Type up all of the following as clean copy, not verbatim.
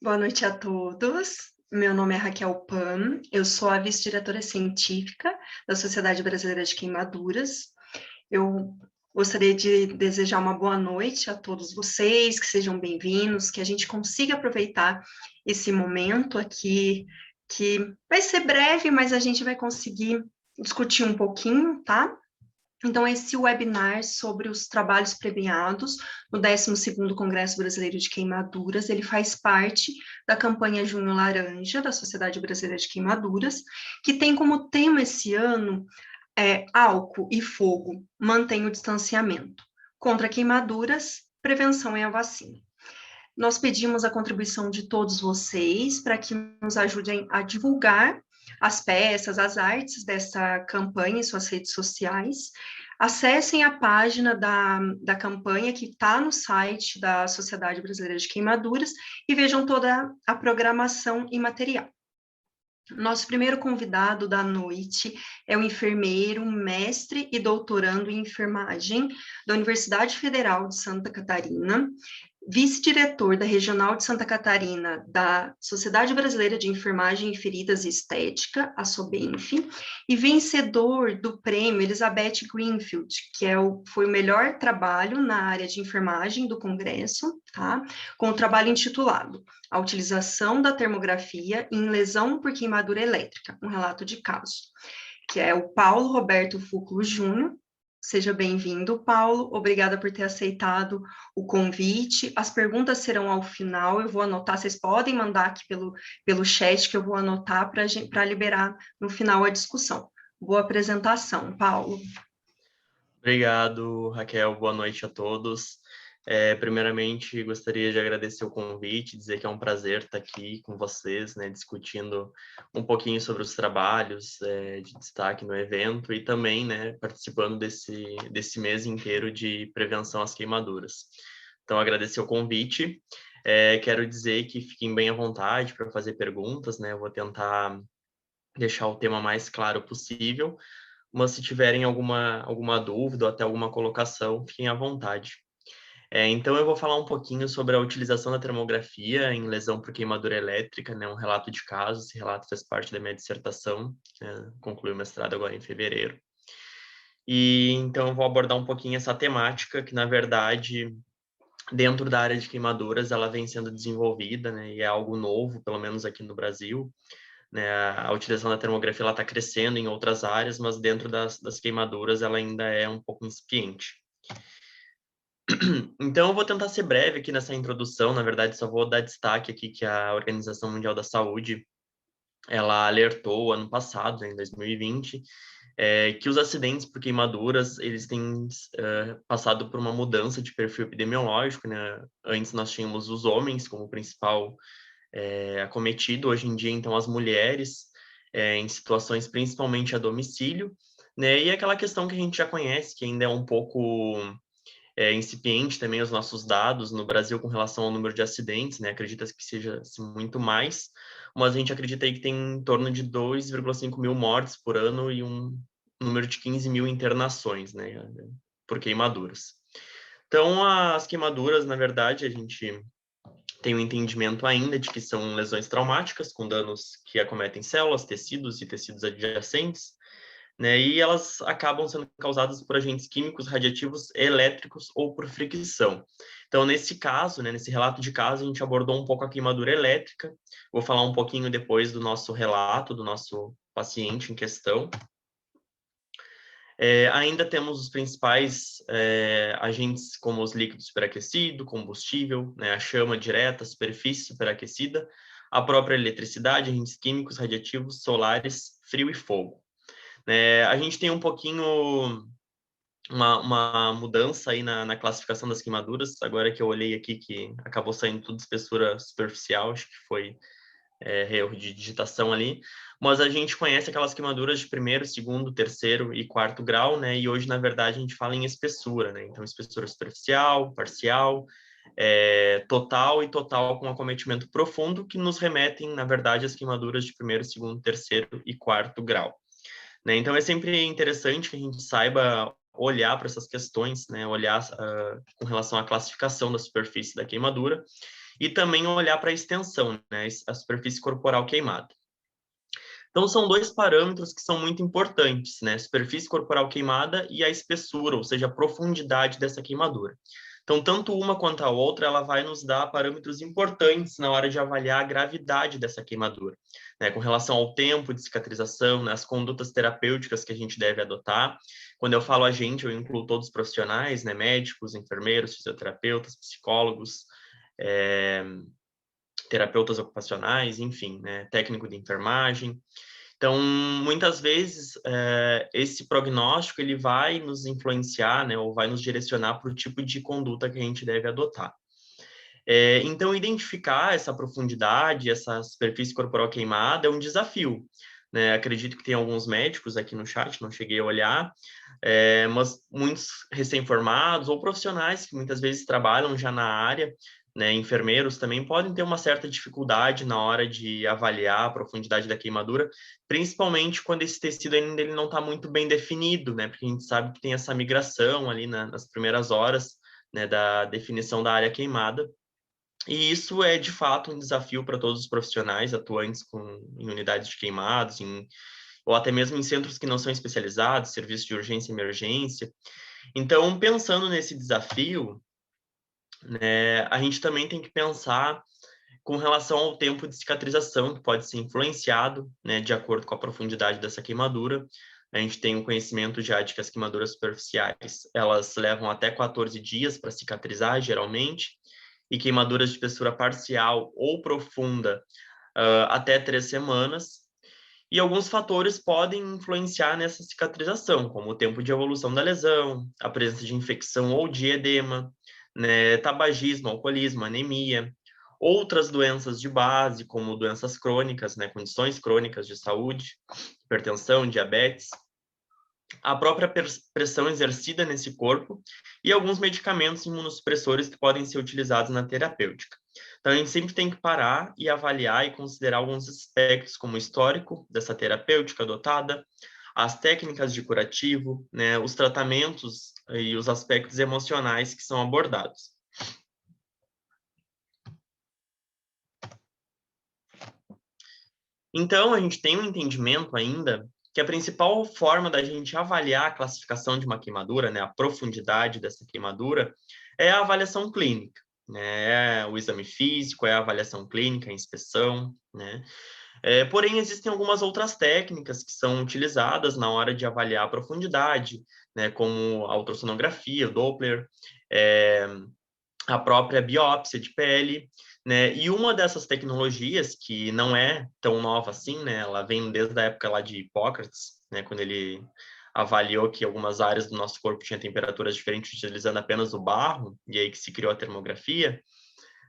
Boa noite a todos. Meu nome é Raquel Pan, eu sou a vice-diretora científica da Sociedade Brasileira de Queimaduras. Eu gostaria de desejar uma boa noite a todos vocês, que sejam bem-vindos, que a gente consiga aproveitar esse momento aqui, que vai ser breve, mas a gente vai conseguir discutir um pouquinho, tá? Então, esse webinar sobre os trabalhos premiados no 12º Congresso Brasileiro de Queimaduras, ele faz parte da campanha Junho Laranja, da Sociedade Brasileira de Queimaduras, que tem como tema esse ano álcool e fogo, mantém o distanciamento. Contra queimaduras, prevenção é a vacina. Nós pedimos a contribuição de todos vocês para que nos ajudem a divulgar as peças, as artes dessa campanha em suas redes sociais. Acessem a página da campanha que está no site da Sociedade Brasileira de Queimaduras e vejam toda a programação e material. Nosso primeiro convidado da noite é o enfermeiro, mestre e doutorando em enfermagem da Universidade Federal de Santa Catarina, vice-diretor da Regional de Santa Catarina da Sociedade Brasileira de Enfermagem e Feridas e Estética, a SOBENF, e vencedor do prêmio Elizabeth Greenfield, que foi o melhor trabalho na área de enfermagem do Congresso, tá? Com o trabalho intitulado A Utilização da Termografia em Lesão por Queimadura Elétrica, um relato de caso, que é o Paulo Roberto Fúculo Júnior. Seja bem-vindo, Paulo. Obrigada por ter aceitado o convite. As perguntas serão ao final, eu vou anotar, vocês podem mandar aqui pelo chat que eu vou anotar para liberar no final a discussão. Boa apresentação, Paulo. Obrigado, Raquel. Boa noite a todos. Primeiramente, gostaria de agradecer o convite, dizer que é um prazer estar aqui com vocês, né, discutindo um pouquinho sobre os trabalhos de destaque no evento e também, né, participando desse mês inteiro de prevenção às queimaduras. Então, agradecer o convite. Quero dizer que fiquem bem à vontade para fazer perguntas, né, eu vou tentar deixar o tema mais claro possível, mas se tiverem alguma dúvida ou até alguma colocação, fiquem à vontade. Então, eu vou falar um pouquinho sobre a utilização da termografia em lesão por queimadura elétrica, né, um relato de caso. Esse relato faz parte da minha dissertação, concluí o mestrado agora em fevereiro. E então eu vou abordar um pouquinho essa temática, que na verdade, dentro da área de queimaduras, ela vem sendo desenvolvida, né, e é algo novo, pelo menos aqui no Brasil. Né, a utilização da termografia está crescendo em outras áreas, mas dentro das queimaduras ela ainda é um pouco incipiente. Então, eu vou tentar ser breve aqui nessa introdução. Na verdade, só vou dar destaque aqui que a Organização Mundial da Saúde, ela alertou ano passado, né, em 2020, que os acidentes por queimaduras, eles têm passado por uma mudança de perfil epidemiológico, né? Antes nós tínhamos os homens como principal acometido, hoje em dia, então, as mulheres, em situações principalmente a domicílio, né? E aquela questão que a gente já conhece, que ainda é um pouco incipiente também os nossos dados no Brasil com relação ao número de acidentes, né? Acredita-se que seja assim, muito mais, mas a gente acredita aí que tem em torno de 2,5 mil mortes por ano e um número de 15 mil internações, né? Por queimaduras. Então, as queimaduras, na verdade, a gente tem um entendimento ainda de que são lesões traumáticas, com danos que acometem células, tecidos e tecidos adjacentes, né? E elas acabam sendo causadas por agentes químicos, radiativos, elétricos ou por fricção. Então, nesse caso, né, nesse relato de caso, a gente abordou um pouco a queimadura elétrica. Vou falar um pouquinho depois do nosso relato, do nosso paciente em questão. Ainda temos os principais agentes, como os líquidos superaquecidos, combustível, né, a chama direta, a superfície superaquecida, a própria eletricidade, agentes químicos, radiativos, solares, frio e fogo. A gente tem um pouquinho uma mudança aí na classificação das queimaduras, agora que eu olhei aqui que acabou saindo tudo espessura superficial, acho que foi erro de digitação ali, mas a gente conhece aquelas queimaduras de primeiro, segundo, terceiro e quarto grau, né? E hoje, na verdade, a gente fala em espessura, né? Então, espessura superficial, parcial, total e total com acometimento profundo, que nos remetem, na verdade, às queimaduras de primeiro, segundo, terceiro e quarto grau. Né? Então, é sempre interessante que a gente saiba olhar para essas questões, né? Olhar com relação à classificação da superfície da queimadura. e também olhar para a extensão, né, a superfície corporal queimada. Então, são dois parâmetros que são muito importantes, né? Superfície corporal queimada e a espessura, ou seja, a profundidade dessa queimadura. Então, tanto uma quanto a outra, ela vai nos dar parâmetros importantes na hora de avaliar a gravidade dessa queimadura, né? Com relação ao tempo de cicatrização, né? As condutas terapêuticas que a gente deve adotar. Quando eu falo a gente, eu incluo todos os profissionais, né? Médicos, enfermeiros, fisioterapeutas, psicólogos, terapeutas ocupacionais, enfim, né? Técnico de enfermagem. Então, muitas vezes, esse prognóstico ele vai nos influenciar, né, ou vai nos direcionar para o tipo de conduta que a gente deve adotar. Então, identificar essa profundidade, essa superfície corporal queimada é um desafio, né? Acredito que tem alguns médicos aqui no chat, não cheguei a olhar, mas muitos recém-formados ou profissionais que muitas vezes trabalham já na área, né, enfermeiros também podem ter uma certa dificuldade na hora de avaliar a profundidade da queimadura, principalmente quando esse tecido ainda ele não está muito bem definido, né? Porque a gente sabe que tem essa migração ali nas primeiras horas, né, da definição da área queimada. E isso é, de fato, um desafio para todos os profissionais atuantes em unidades de queimados, ou até mesmo em centros que não são especializados, serviços de urgência e emergência. Então, pensando nesse desafio, né, a gente também tem que pensar com relação ao tempo de cicatrização, que pode ser influenciado, né, de acordo com a profundidade dessa queimadura. A gente tem um conhecimento já de que as queimaduras superficiais, elas levam até 14 dias para cicatrizar, geralmente, e queimaduras de espessura parcial ou profunda, até 3 semanas. E alguns fatores podem influenciar nessa cicatrização, como o tempo de evolução da lesão, a presença de infecção ou de edema, né, tabagismo, alcoolismo, anemia, outras doenças de base, como doenças crônicas, né, condições crônicas de saúde, hipertensão, diabetes, a própria pressão exercida nesse corpo e alguns medicamentos imunossupressores que podem ser utilizados na terapêutica. Então, a gente sempre tem que parar e avaliar e considerar alguns aspectos, como o histórico dessa terapêutica adotada, as técnicas de curativo, né, os tratamentos e os aspectos emocionais que são abordados. Então, a gente tem um entendimento ainda que a principal forma da gente avaliar a classificação de uma queimadura, né, a profundidade dessa queimadura, é a avaliação clínica, né, o exame físico, é a avaliação clínica, a inspeção, né. Porém, existem algumas outras técnicas que são utilizadas na hora de avaliar a profundidade, né, como a ultrassonografia, o Doppler, a própria biópsia de pele, né? E uma dessas tecnologias, que não é tão nova assim, né? Ela vem desde a época lá de Hipócrates, né? Quando ele avaliou que algumas áreas do nosso corpo tinham temperaturas diferentes utilizando apenas o barro, e aí que se criou a termografia,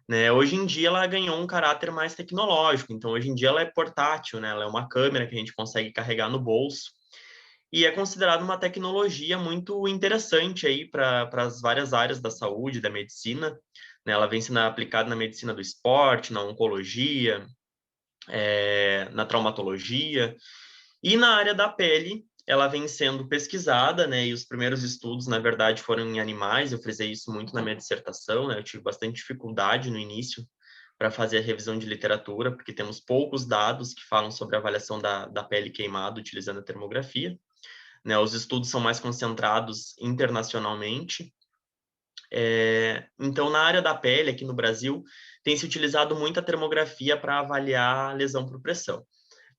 né? Hoje em dia ela ganhou um caráter mais tecnológico, então hoje em dia ela é portátil, né? Ela é uma câmera que a gente consegue carregar no bolso, e é considerada uma tecnologia muito interessante aí para as várias áreas da saúde, da medicina, né? Ela vem sendo aplicada na medicina do esporte, na oncologia, na traumatologia, e na área da pele, ela vem sendo pesquisada, né? E os primeiros estudos, na verdade, foram em animais. Eu frisei isso muito na minha dissertação, né? Eu tive bastante dificuldade no início para fazer a revisão de literatura, porque temos poucos dados que falam sobre a avaliação da pele queimada utilizando a termografia, né? Os estudos são mais concentrados internacionalmente. Então, na área da pele, aqui no Brasil, tem se utilizado muito a termografia para avaliar lesão por pressão.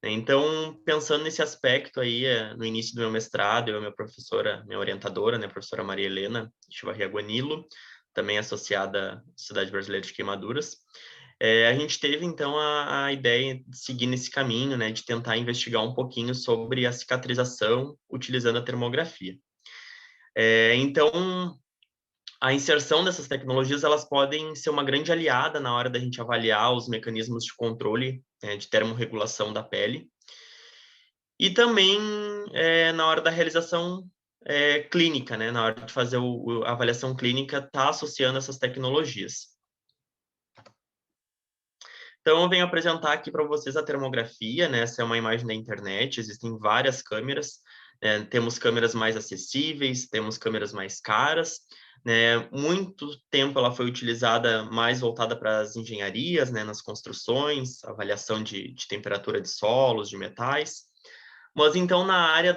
Então, pensando nesse aspecto aí, no início do meu mestrado, eu e minha professora, minha orientadora, né, a professora Maria Helena Chivarria Guanilo, também associada à Sociedade Brasileira de Queimaduras, a gente teve, então, a ideia de seguir nesse caminho, né, de tentar investigar um pouquinho sobre a cicatrização utilizando a termografia. Então, a inserção dessas tecnologias, elas podem ser uma grande aliada na hora da gente avaliar os mecanismos de controle, de termorregulação da pele, e também na hora da realização clínica, né, na hora de fazer a avaliação clínica, tá associando essas tecnologias. Então, eu venho apresentar aqui para vocês a termografia, né? Essa é uma imagem da internet, existem várias câmeras, Temos câmeras mais acessíveis, temos câmeras mais caras, né? Muito tempo ela foi utilizada mais voltada para as engenharias, né? Nas construções, avaliação de temperatura de solos, de metais. Mas então na área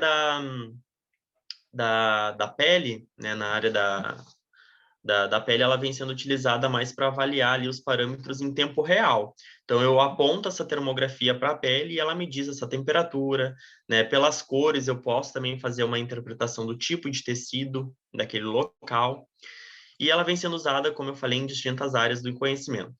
da pele, né? Na área da pele, ela vem sendo utilizada mais para avaliar ali os parâmetros em tempo real. Então, eu aponto essa termografia para a pele e ela me diz essa temperatura, né? Pelas cores, eu posso também fazer uma interpretação do tipo de tecido daquele local. E ela vem sendo usada, como eu falei, em distintas áreas do conhecimento.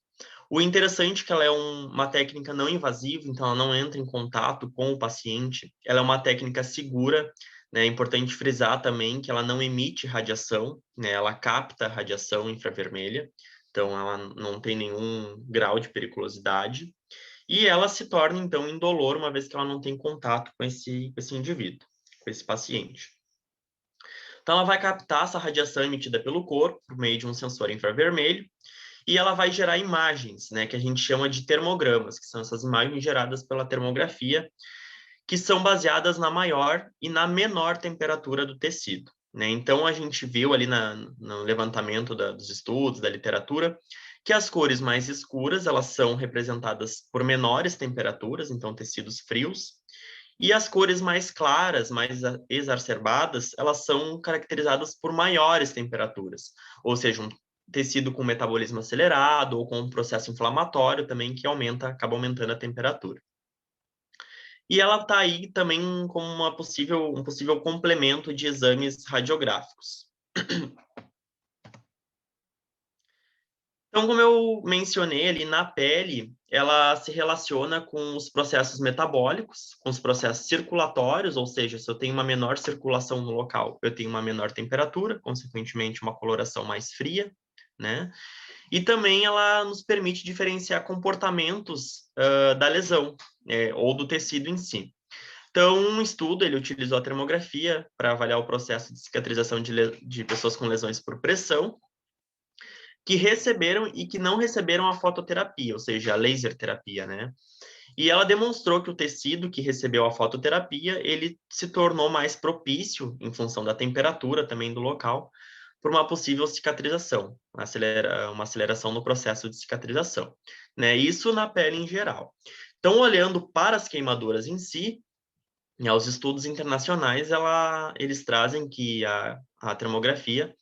O interessante é que ela é uma técnica não invasiva, então ela não entra em contato com o paciente. Ela é uma técnica segura, né? É importante frisar também que ela não emite radiação, né? Ela capta radiação infravermelha, então ela não tem nenhum grau de periculosidade. E ela se torna, então, indolor, uma vez que ela não tem contato com esse indivíduo, com esse paciente. Então, ela vai captar essa radiação emitida pelo corpo por meio de um sensor infravermelho, e ela vai gerar imagens, né, que a gente chama de termogramas, que são essas imagens geradas pela termografia, que são baseadas na maior e na menor temperatura do tecido, né? Então, a gente viu ali no levantamento dos estudos, da literatura, que as cores mais escuras, elas são representadas por menores temperaturas, então tecidos frios, e as cores mais claras, mais exacerbadas, elas são caracterizadas por maiores temperaturas, ou seja, um tecido com metabolismo acelerado ou com um processo inflamatório também que acaba aumentando a temperatura. E ela está aí também como um possível complemento de exames radiográficos. Então, como eu mencionei ali, na pele, ela se relaciona com os processos metabólicos, com os processos circulatórios, ou seja, se eu tenho uma menor circulação no local, eu tenho uma menor temperatura, consequentemente uma coloração mais fria, né? E também ela nos permite diferenciar comportamentos da lesão, ou do tecido em si. Então, um estudo, ele utilizou a termografia para avaliar o processo de cicatrização de pessoas com lesões por pressão, que receberam e que não receberam a fototerapia, ou seja, a laser terapia, né? E ela demonstrou que o tecido que recebeu a fototerapia, ele se tornou mais propício, em função da temperatura também do local, para uma possível cicatrização, uma aceleração no processo de cicatrização, né? Isso na pele em geral. Então, olhando para as queimaduras em si, os estudos internacionais, eles trazem que a termografia,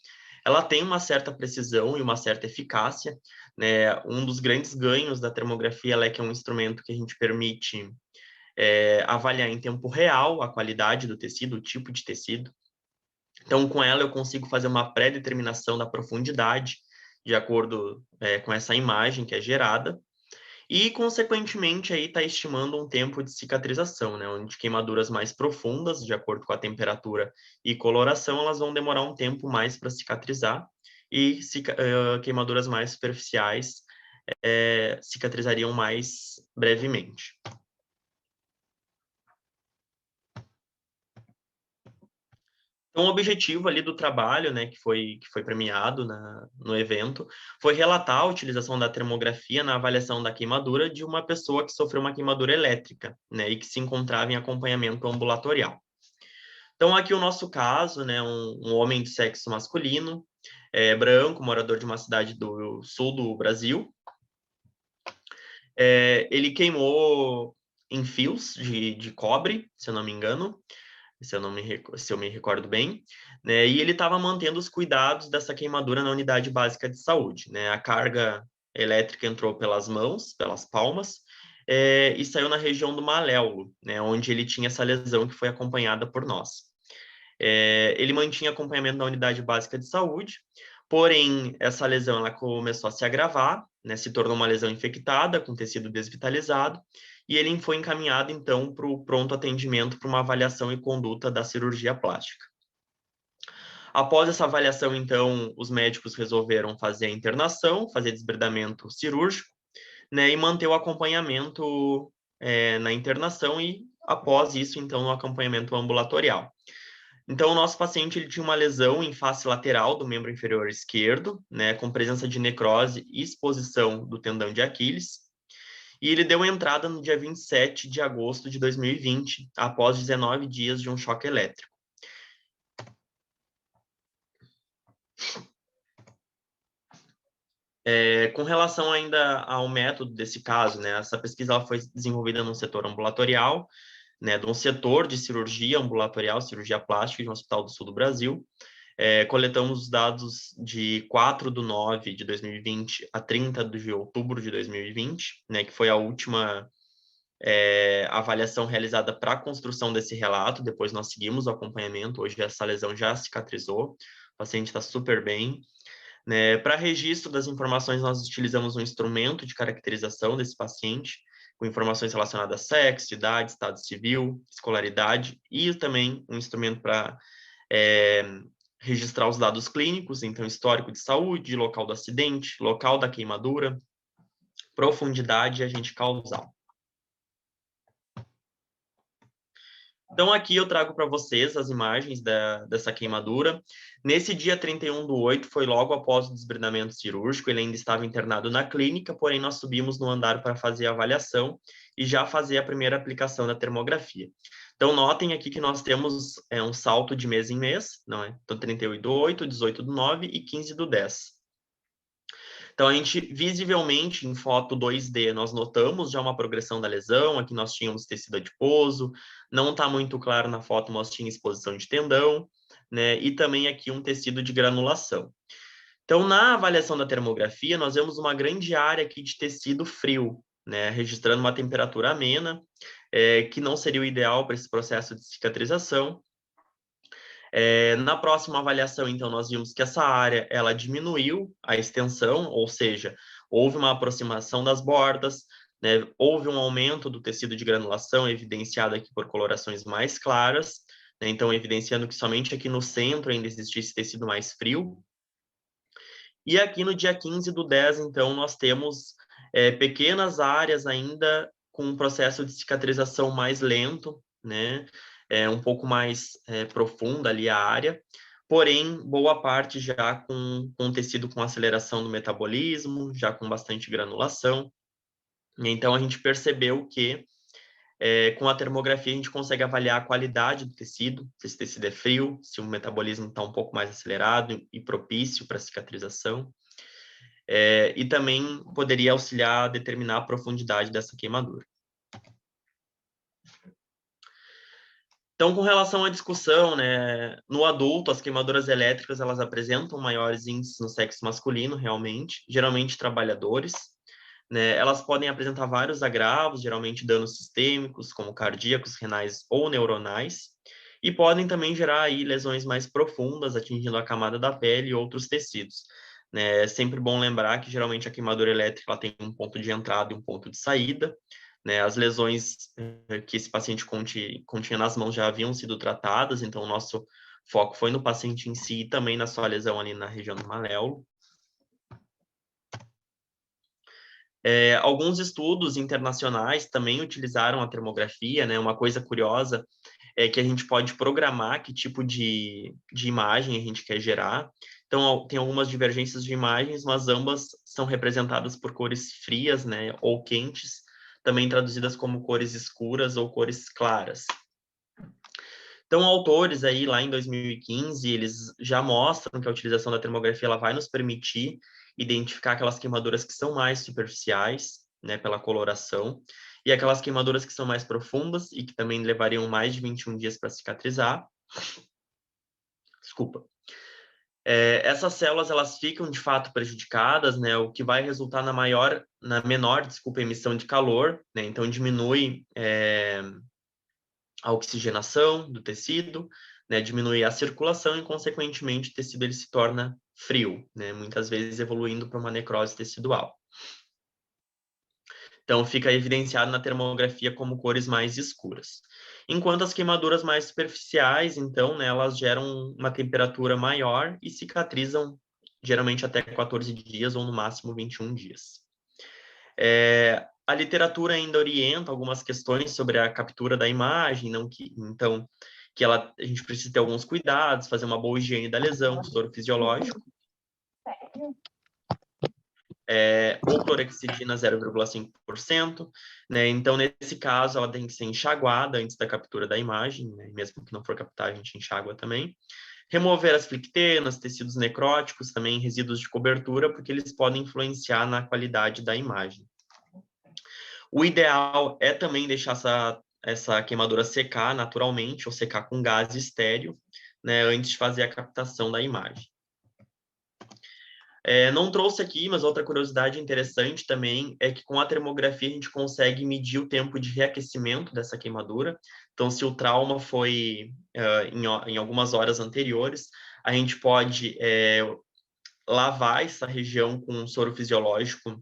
ela tem uma certa precisão e uma certa eficácia, né? Um dos grandes ganhos da termografia é que é um instrumento que a gente permite avaliar em tempo real a qualidade do tecido, o tipo de tecido. Então, com ela, eu consigo fazer uma pré-determinação da profundidade, de acordo com essa imagem que é gerada, e, consequentemente, aí está estimando um tempo de cicatrização, né? Onde queimaduras mais profundas, de acordo com a temperatura e coloração, elas vão demorar um tempo mais para cicatrizar, e queimaduras mais superficiais cicatrizariam mais brevemente. Então, o objetivo ali do trabalho, né, que foi premiado no evento, foi relatar a utilização da termografia na avaliação da queimadura de uma pessoa que sofreu uma queimadura elétrica, né, e que se encontrava em acompanhamento ambulatorial. Então, aqui o nosso caso, né, um homem de sexo masculino, branco, morador de uma cidade do sul do Brasil. Ele queimou em fios de cobre, se eu não me engano, se eu me recordo bem, né? E ele estava mantendo os cuidados dessa queimadura na unidade básica de saúde, né? A carga elétrica entrou pelas mãos, pelas palmas, e saiu na região do maléolo, né? Onde ele tinha essa lesão que foi acompanhada por nós. Ele mantinha acompanhamento na unidade básica de saúde, porém, essa lesão ela começou a se agravar, né? Se tornou uma lesão infectada, com tecido desvitalizado, e ele foi encaminhado, então, para o pronto atendimento para uma avaliação e conduta da cirurgia plástica. Após essa avaliação, então, os médicos resolveram fazer a internação, fazer desbridamento cirúrgico, né, e manter o acompanhamento na internação e, após isso, então, no acompanhamento ambulatorial. Então, o nosso paciente ele tinha uma lesão em face lateral do membro inferior esquerdo, né, com presença de necrose e exposição do tendão de Aquiles. e ele deu entrada no dia 27 de agosto de 2020, após 19 dias de um choque elétrico. Com relação ainda ao método desse caso, né, essa pesquisa ela foi desenvolvida no setor ambulatorial, né, de um setor de cirurgia ambulatorial, cirurgia plástica de um hospital do sul do Brasil. Coletamos os dados de 4/9 de 2020 a 30 de outubro de 2020, né, que foi a última avaliação realizada para a construção desse relato. Depois nós seguimos o acompanhamento. Hoje essa lesão já cicatrizou, o paciente está super bem. Né? Para registro das informações, nós utilizamos um instrumento de caracterização desse paciente, com informações relacionadas a sexo, idade, estado civil, escolaridade, e também um instrumento para registrar os dados clínicos, então histórico de saúde, local do acidente, local da queimadura, profundidade e agente causal. Então, aqui eu trago para vocês as imagens dessa queimadura. Nesse dia 31/8, foi logo após o desbridamento cirúrgico, ele ainda estava internado na clínica, porém nós subimos no andar para fazer a avaliação e já fazer a primeira aplicação da termografia. Então, notem aqui que nós temos um salto de mês em mês, não é? Então, 38/8, 18/9 e 15/10. Então, a gente, visivelmente, em foto 2D, nós notamos já uma progressão da lesão. Aqui nós tínhamos tecido adiposo, não está muito claro na foto, mas tinha exposição de tendão, né? E também aqui um tecido de granulação. Então, na avaliação da termografia, nós vemos uma grande área aqui de tecido frio, né? Registrando uma temperatura amena, que não seria o ideal para esse processo de cicatrização. Na próxima avaliação, então, nós vimos que essa área ela diminuiu a extensão, ou seja, houve uma aproximação das bordas, né? Houve um aumento do tecido de granulação, evidenciado aqui por colorações mais claras, né? Então, evidenciando que somente aqui no centro ainda existia esse tecido mais frio. E aqui no dia 15/10, então, nós temos pequenas áreas ainda com um processo de cicatrização mais lento, né? Um pouco mais profunda ali a área, porém, boa parte já com tecido com aceleração do metabolismo, já com bastante granulação. Então, a gente percebeu que com a termografia a gente consegue avaliar a qualidade do tecido, se esse tecido é frio, se o metabolismo está um pouco mais acelerado e propício para cicatrização. E também poderia auxiliar a determinar a profundidade dessa queimadura. Então, com relação à discussão, né, no adulto, as queimaduras elétricas, elas apresentam maiores índices no sexo masculino, realmente, geralmente trabalhadores, né, elas podem apresentar vários agravos, geralmente danos sistêmicos, como cardíacos, renais ou neuronais, e podem também gerar aí lesões mais profundas, atingindo a camada da pele e outros tecidos. Né? É sempre bom lembrar que, geralmente, a queimadura elétrica ela tem um ponto de entrada e um ponto de saída, né? As lesões que esse paciente continha nas mãos já haviam sido tratadas, então o nosso foco foi no paciente em si e também na sua lesão ali na região do maléolo. Alguns estudos internacionais também utilizaram a termografia, né? Uma coisa curiosa é que a gente pode programar que tipo de imagem a gente quer gerar. Então, tem algumas divergências de imagens, mas ambas são representadas por cores frias, né? Ou quentes, também traduzidas como cores escuras ou cores claras. Então, autores aí lá em 2015, eles já mostram que a utilização da termografia ela vai nos permitir identificar aquelas queimaduras que são mais superficiais, né, pela coloração, e aquelas queimaduras que são mais profundas e que também levariam mais de 21 dias para cicatrizar. Desculpa. Essas células elas ficam de fato prejudicadas, né, o que vai resultar na menor emissão de calor, né, então diminui a oxigenação do tecido, né, diminui a circulação e, consequentemente, o tecido ele se torna frio, né, muitas vezes evoluindo para uma necrose tecidual. Então, fica evidenciado na termografia como cores mais escuras. Enquanto as queimaduras mais superficiais, então, né, elas geram uma temperatura maior e cicatrizam geralmente até 14 dias ou no máximo 21 dias. A literatura ainda orienta algumas questões sobre a captura da imagem, então, a gente precisa ter alguns cuidados, fazer uma boa higiene da lesão, soro fisiológico. ou clorexidina 0,5%, né? Então, nesse caso, ela tem que ser enxaguada antes da captura da imagem, né? Mesmo que não for captar, a gente enxágua também. Remover as flictenas, tecidos necróticos, também resíduos de cobertura, porque eles podem influenciar na qualidade da imagem. O ideal é também deixar essa queimadura secar naturalmente, ou secar com gás estéreo, né, antes de fazer a captação da imagem. Não trouxe aqui, mas outra curiosidade interessante também é que com a termografia a gente consegue medir o tempo de reaquecimento dessa queimadura. Então, se o trauma foi em algumas horas anteriores, a gente pode lavar essa região com um soro fisiológico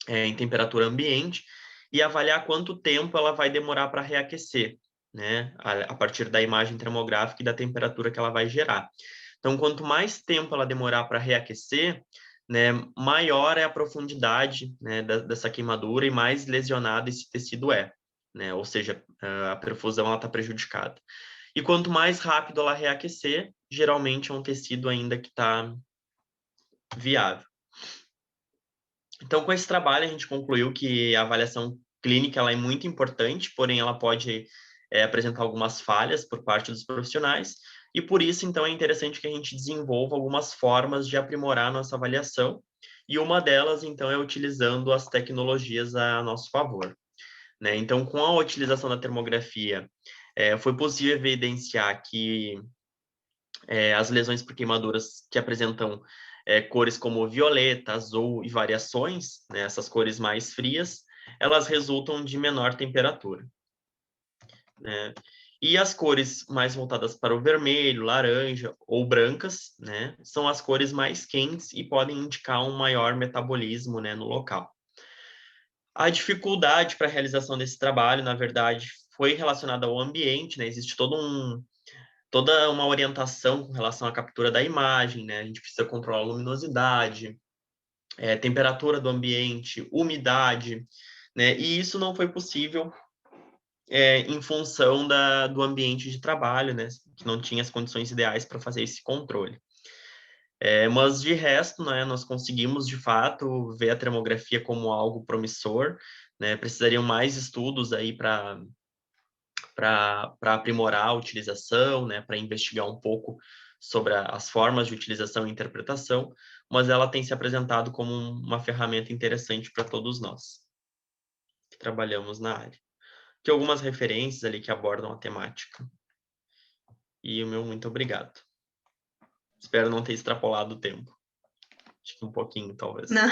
em temperatura ambiente e avaliar quanto tempo ela vai demorar para reaquecer, né, a partir da imagem termográfica e da temperatura que ela vai gerar. Então, quanto mais tempo ela demorar para reaquecer, né, maior é a profundidade, né, dessa queimadura e mais lesionado esse tecido é, né, ou seja, a perfusão está prejudicada. E quanto mais rápido ela reaquecer, geralmente é um tecido ainda que está viável. Então, com esse trabalho, a gente concluiu que a avaliação clínica ela é muito importante, porém ela pode apresentar algumas falhas por parte dos profissionais, e por isso, então, é interessante que a gente desenvolva algumas formas de aprimorar a nossa avaliação, e uma delas, então, é utilizando as tecnologias a nosso favor, né? Então, com a utilização da termografia, foi possível evidenciar que as lesões por queimaduras que apresentam cores como violeta, azul e variações, né, essas cores mais frias, elas resultam de menor temperatura, né? E as cores mais voltadas para o vermelho, laranja ou brancas, né, são as cores mais quentes e podem indicar um maior metabolismo, né, no local. A dificuldade para a realização desse trabalho, na verdade, foi relacionada ao ambiente, né? Existe toda uma orientação com relação à captura da imagem, né? A gente precisa controlar a luminosidade, temperatura do ambiente, umidade, né? E isso não foi possível em função do ambiente de trabalho, né? Que não tinha as condições ideais para fazer esse controle. Mas de resto, né, nós conseguimos de fato ver a termografia como algo promissor, né? Precisariam mais estudos aí para aprimorar a utilização, né, para investigar um pouco sobre as formas de utilização e interpretação, mas ela tem se apresentado como uma ferramenta interessante para todos nós que trabalhamos na área. Tem algumas referências ali que abordam a temática. E o meu muito obrigado. Espero não ter extrapolado o tempo. Acho que um pouquinho, talvez. Não,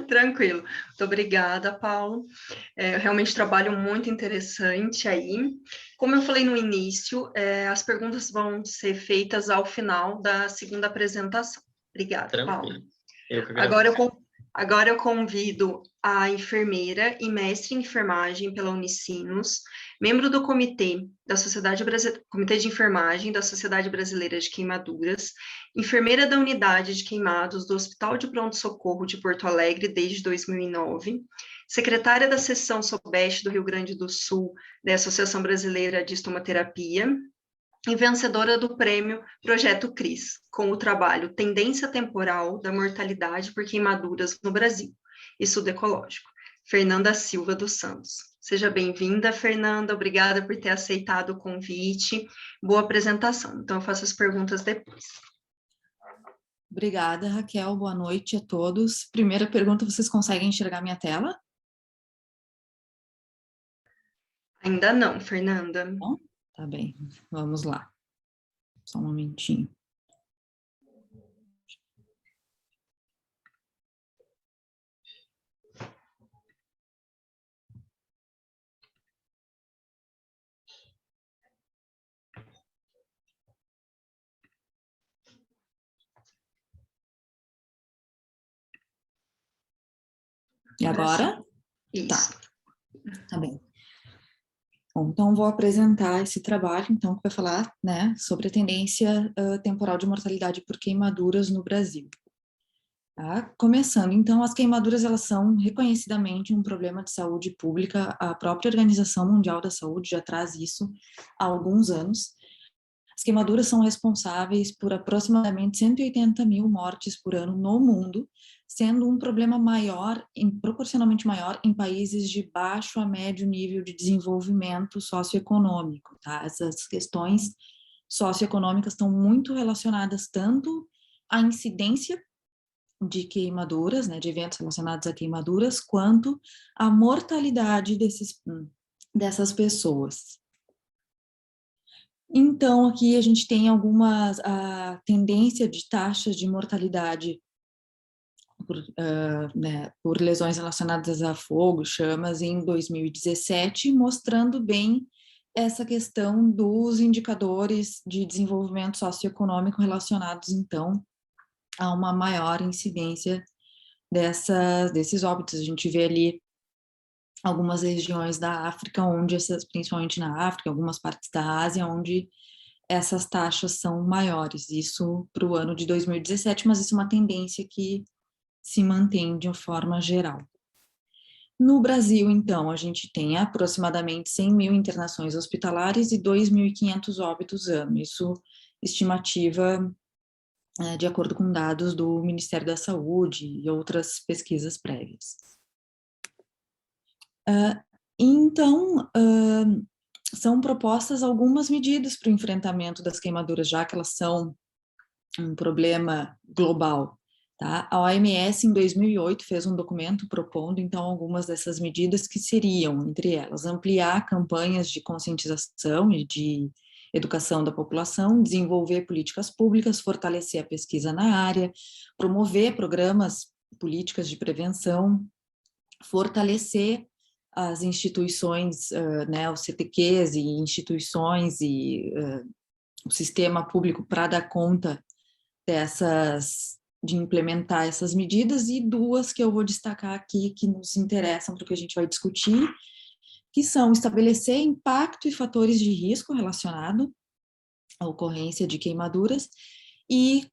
tranquilo. Muito obrigada, Paulo. Realmente trabalho muito interessante aí. Como eu falei no início, as perguntas vão ser feitas ao final da segunda apresentação. Obrigada, Paulo. Tranquilo. Eu que agradeço. Agora eu convido a enfermeira e mestre em enfermagem pela Unicinos, membro do Comitê de Enfermagem da Sociedade Brasileira de Queimaduras, enfermeira da Unidade de Queimados do Hospital de Pronto-Socorro de Porto Alegre desde 2009, secretária da Seção Sudeste do Rio Grande do Sul da Associação Brasileira de Estomaterapia, e vencedora do prêmio Projeto CRIS, com o trabalho Tendência Temporal da Mortalidade por Queimaduras no Brasil, Estudo Ecológico, Fernanda Silva dos Santos. Seja bem-vinda, Fernanda, obrigada por ter aceitado o convite, boa apresentação. Então, eu faço as perguntas depois. Obrigada, Raquel, boa noite a todos. Primeira pergunta, vocês conseguem enxergar minha tela? Ainda não, Fernanda. Não? Tá bem, vamos lá. Só um momentinho. E agora? Isso. Tá bem. Bom, então vou apresentar esse trabalho, então, que vai falar, né, sobre a tendência temporal de mortalidade por queimaduras no Brasil. Tá? Começando, então, as queimaduras, elas são reconhecidamente um problema de saúde pública. A própria Organização Mundial da Saúde já traz isso há alguns anos. As queimaduras são responsáveis por aproximadamente 180 mil mortes por ano no mundo, sendo um problema maior, proporcionalmente maior, em países de baixo a médio nível de desenvolvimento socioeconômico, tá? Essas questões socioeconômicas estão muito relacionadas tanto à incidência de queimaduras, né, de eventos relacionados a queimaduras, quanto à mortalidade dessas pessoas. Então, aqui a gente tem a tendência de taxas de mortalidade por lesões relacionadas a fogo, chamas, em 2017, mostrando bem essa questão dos indicadores de desenvolvimento socioeconômico relacionados, então, a uma maior incidência desses óbitos. A gente vê ali algumas regiões da África, principalmente na África, algumas partes da Ásia, onde essas taxas são maiores. Isso para o ano de 2017, mas isso é uma tendência que se mantém de uma forma geral. No Brasil, então, a gente tem aproximadamente 100 mil internações hospitalares e 2.500 óbitos ano. Isso estimativa de acordo com dados do Ministério da Saúde e outras pesquisas prévias. Então, são propostas algumas medidas para o enfrentamento das queimaduras, já que elas são um problema global. Tá? A OMS, em 2008, fez um documento propondo, então, algumas dessas medidas que seriam, entre elas, ampliar campanhas de conscientização e de educação da população, desenvolver políticas públicas, fortalecer a pesquisa na área, promover políticas de prevenção, fortalecer as instituições, os CTQs e instituições e o sistema público para dar conta de implementar essas medidas, e duas que eu vou destacar aqui que nos interessam para o que a gente vai discutir, que são estabelecer impacto e fatores de risco relacionado à ocorrência de queimaduras e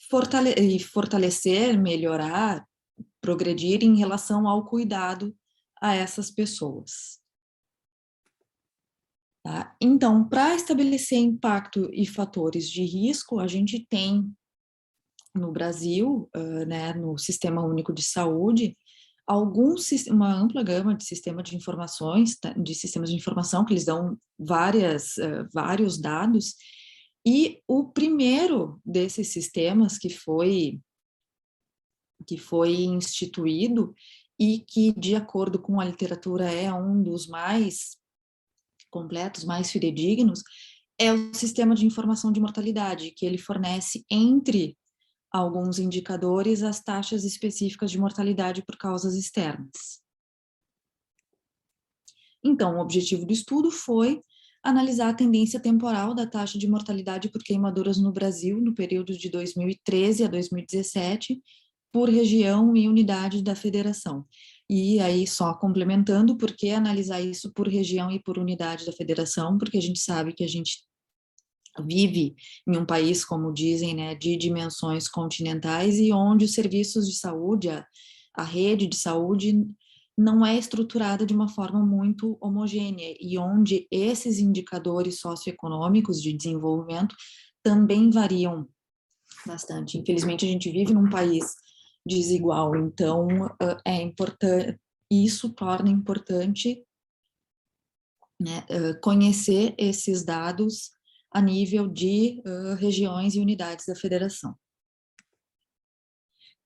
fortalecer, melhorar, progredir em relação ao cuidado a essas pessoas. Tá? Então, para estabelecer impacto e fatores de risco, a gente tem no Brasil, no Sistema Único de Saúde, uma ampla gama de sistemas de informação, que eles dão vários dados, e o primeiro desses sistemas que foi instituído e que, de acordo com a literatura, é um dos mais completos, mais fidedignos, é o Sistema de Informação de Mortalidade, que ele fornece, entre alguns indicadores, as taxas específicas de mortalidade por causas externas. Então, o objetivo do estudo foi analisar a tendência temporal da taxa de mortalidade por queimaduras no Brasil no período de 2013 a 2017, por região e unidade da federação. E aí, só complementando, por que analisar isso por região e por unidade da federação? Porque a gente sabe que a gente vive em um país, como dizem, né, de dimensões continentais, e onde os serviços de saúde, a rede de saúde, não é estruturada de uma forma muito homogênea, e onde esses indicadores socioeconômicos de desenvolvimento também variam bastante. Infelizmente, a gente vive num país desigual, então é importante, isso torna importante, né, conhecer esses dados a nível de regiões e unidades da federação.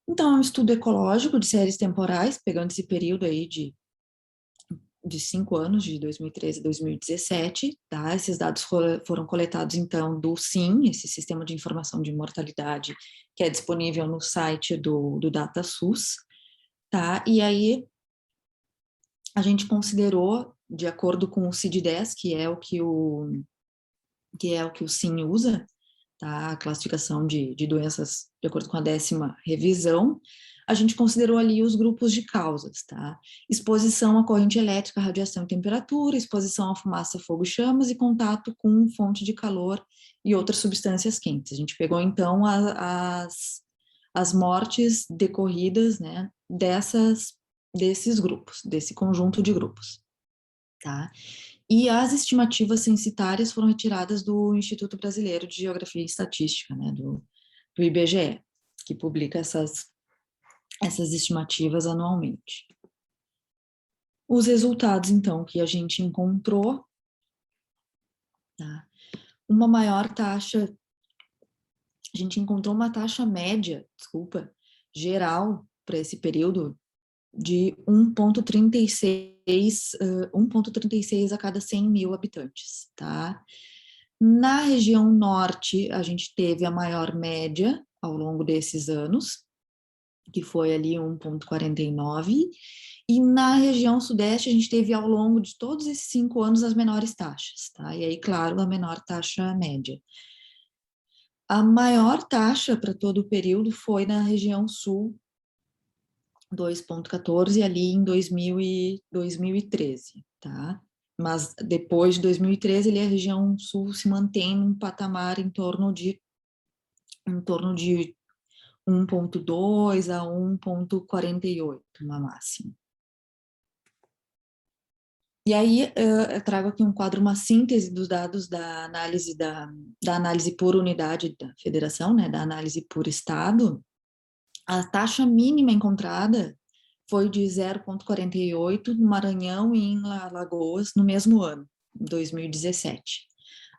Então, é um estudo ecológico de séries temporais, pegando esse período aí de 5 anos, de 2013 a 2017, tá? Esses dados foram coletados, então, do SIM, esse Sistema de Informação de Mortalidade, que é disponível no site do DataSUS, tá? E aí, a gente considerou, de acordo com o CID-10, que é o que o SIM usa, tá? A classificação de doenças, de acordo com a 10ª revisão, a gente considerou ali os grupos de causas, tá? Exposição à corrente elétrica, radiação e temperatura, exposição à fumaça, fogo e chamas, e contato com fonte de calor e outras substâncias quentes. A gente pegou, então, as mortes decorridas, né, desses grupos, desse conjunto de grupos, tá? E as estimativas censitárias foram retiradas do Instituto Brasileiro de Geografia e Estatística, né, do IBGE, que publica essas estimativas anualmente. Os resultados, então, que a gente encontrou, tá? Uma maior taxa, a gente encontrou uma taxa média, geral, para esse período, de 1,36 a cada 100 mil habitantes, tá? Na região norte, a gente teve a maior média ao longo desses anos, que foi ali 1,49, e na região sudeste a gente teve ao longo de todos esses 5 anos as menores taxas, tá? E aí, claro, a menor taxa média. A maior taxa para todo o período foi na região sul, 2,14, ali em 2013, tá? Mas depois de 2013, ali a região sul se mantém num patamar em torno de 1,2 a 1,48, uma máxima. E aí, eu trago aqui um quadro, uma síntese dos dados da análise por unidade da federação, né, da análise por estado. A taxa mínima encontrada foi de 0,48 no Maranhão e em Alagoas no mesmo ano, 2017.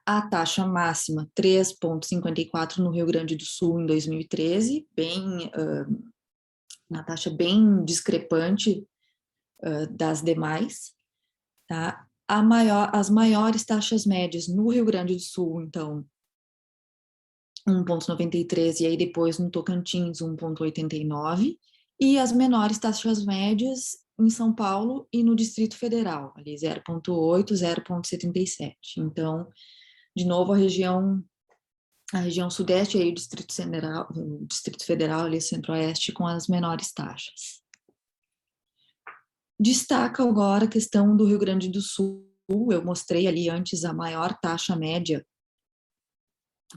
A taxa máxima, 3,54 no Rio Grande do Sul em 2013, uma taxa bem discrepante das demais. Tá? As maiores taxas médias no Rio Grande do Sul, então, 1,93, e aí depois no Tocantins, 1,89, e as menores taxas médias em São Paulo e no Distrito Federal, ali 0,8, 0,77. Então, de novo, a região sudeste, aí o Distrito Federal, ali centro-oeste, com as menores taxas. Destaca agora a questão do Rio Grande do Sul. Eu mostrei ali antes a maior taxa média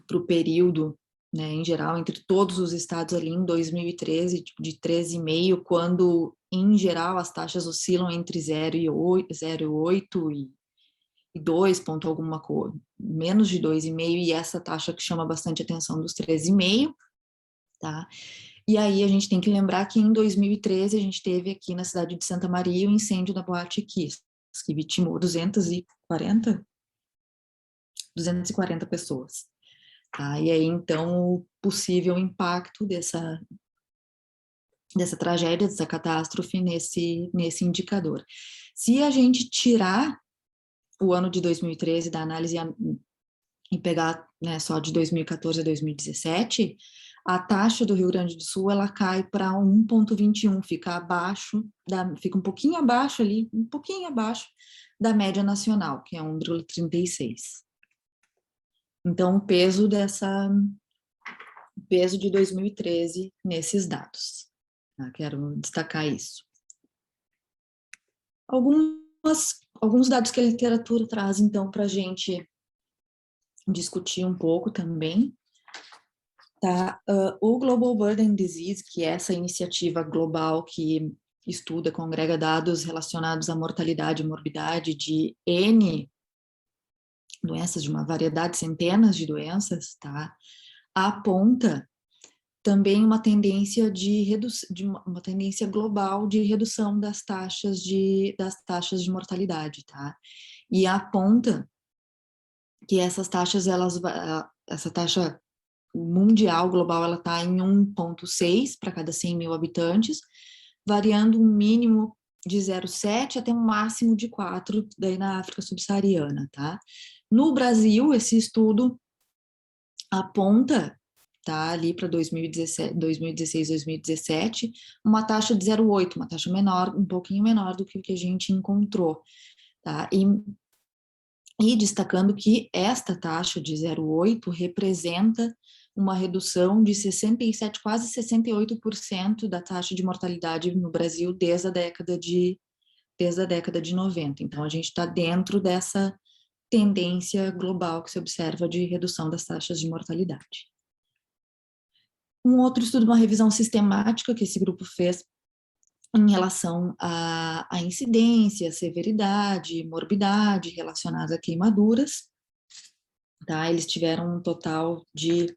para o período, né, em geral, entre todos os estados ali em 2013, de 13,5, quando, em geral, as taxas oscilam entre 0,8 e 2 ponto alguma coisa, menos de 2,5, e essa taxa que chama bastante atenção dos 13,5, tá? E aí a gente tem que lembrar que em 2013 a gente teve aqui na cidade de Santa Maria o incêndio da Boate Kiss, que vitimou 240 pessoas. Tá? E aí, então, o possível impacto dessa tragédia, dessa catástrofe nesse indicador. Se a gente tirar o ano de 2013 da análise e pegar, né, só de 2014 a 2017, a taxa do Rio Grande do Sul ela cai para 1,21, fica um pouquinho abaixo ali, um pouquinho abaixo da média nacional, que é 1,36. Então, o peso de 2013 nesses dados. Quero destacar isso. Alguns dados que a literatura traz, então, para a gente discutir um pouco também. Tá? O Global Burden Disease, que é essa iniciativa global que estuda, congrega dados relacionados à mortalidade e morbidade de N doenças, de uma variedade, centenas de doenças, tá? Aponta também uma tendência uma tendência global de redução das taxas de mortalidade, tá? E aponta que essas taxas, essa taxa mundial, global, ela está em 1,6 para cada 100 mil habitantes, variando um mínimo de 0,7 até um máximo de 4, daí na África subsaariana, tá? No Brasil, esse estudo aponta, tá, ali para 2016, 2017, uma taxa de 0,8, uma taxa menor, um pouquinho menor do que o que a gente encontrou, tá? E destacando que esta taxa de 0,8 representa uma redução de 67, quase 68% da taxa de mortalidade no Brasil desde a década de 90. Então, a gente está dentro dessa tendência global que se observa de redução das taxas de mortalidade. Um outro estudo, uma revisão sistemática que esse grupo fez em relação à incidência, severidade, morbidade relacionada a queimaduras, tá? Eles tiveram um total de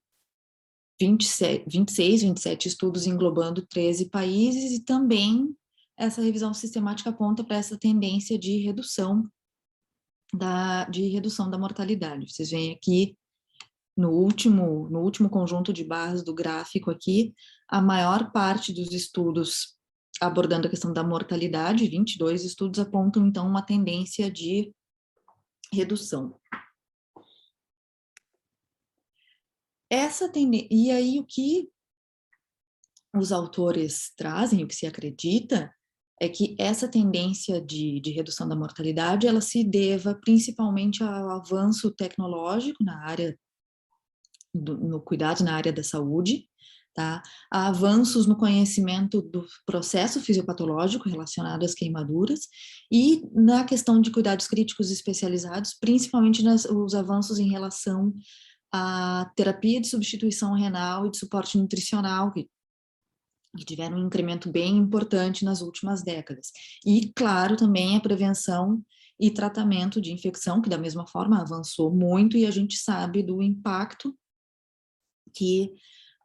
27 estudos englobando 13 países, e também essa revisão sistemática aponta para essa tendência de redução da mortalidade. Vocês veem aqui no último conjunto de barras do gráfico aqui, a maior parte dos estudos abordando a questão da mortalidade, 22 estudos apontam então uma tendência de redução. E aí o que os autores trazem, o que se acredita, é que essa tendência de redução da mortalidade, ela se deva principalmente ao avanço tecnológico na área, no cuidado na área da saúde, tá? A avanços no conhecimento do processo fisiopatológico relacionado às queimaduras, e na questão de cuidados críticos especializados, principalmente os avanços em relação à terapia de substituição renal e de suporte nutricional, que tiveram um incremento bem importante nas últimas décadas. E, claro, também a prevenção e tratamento de infecção, que da mesma forma avançou muito, e a gente sabe do impacto que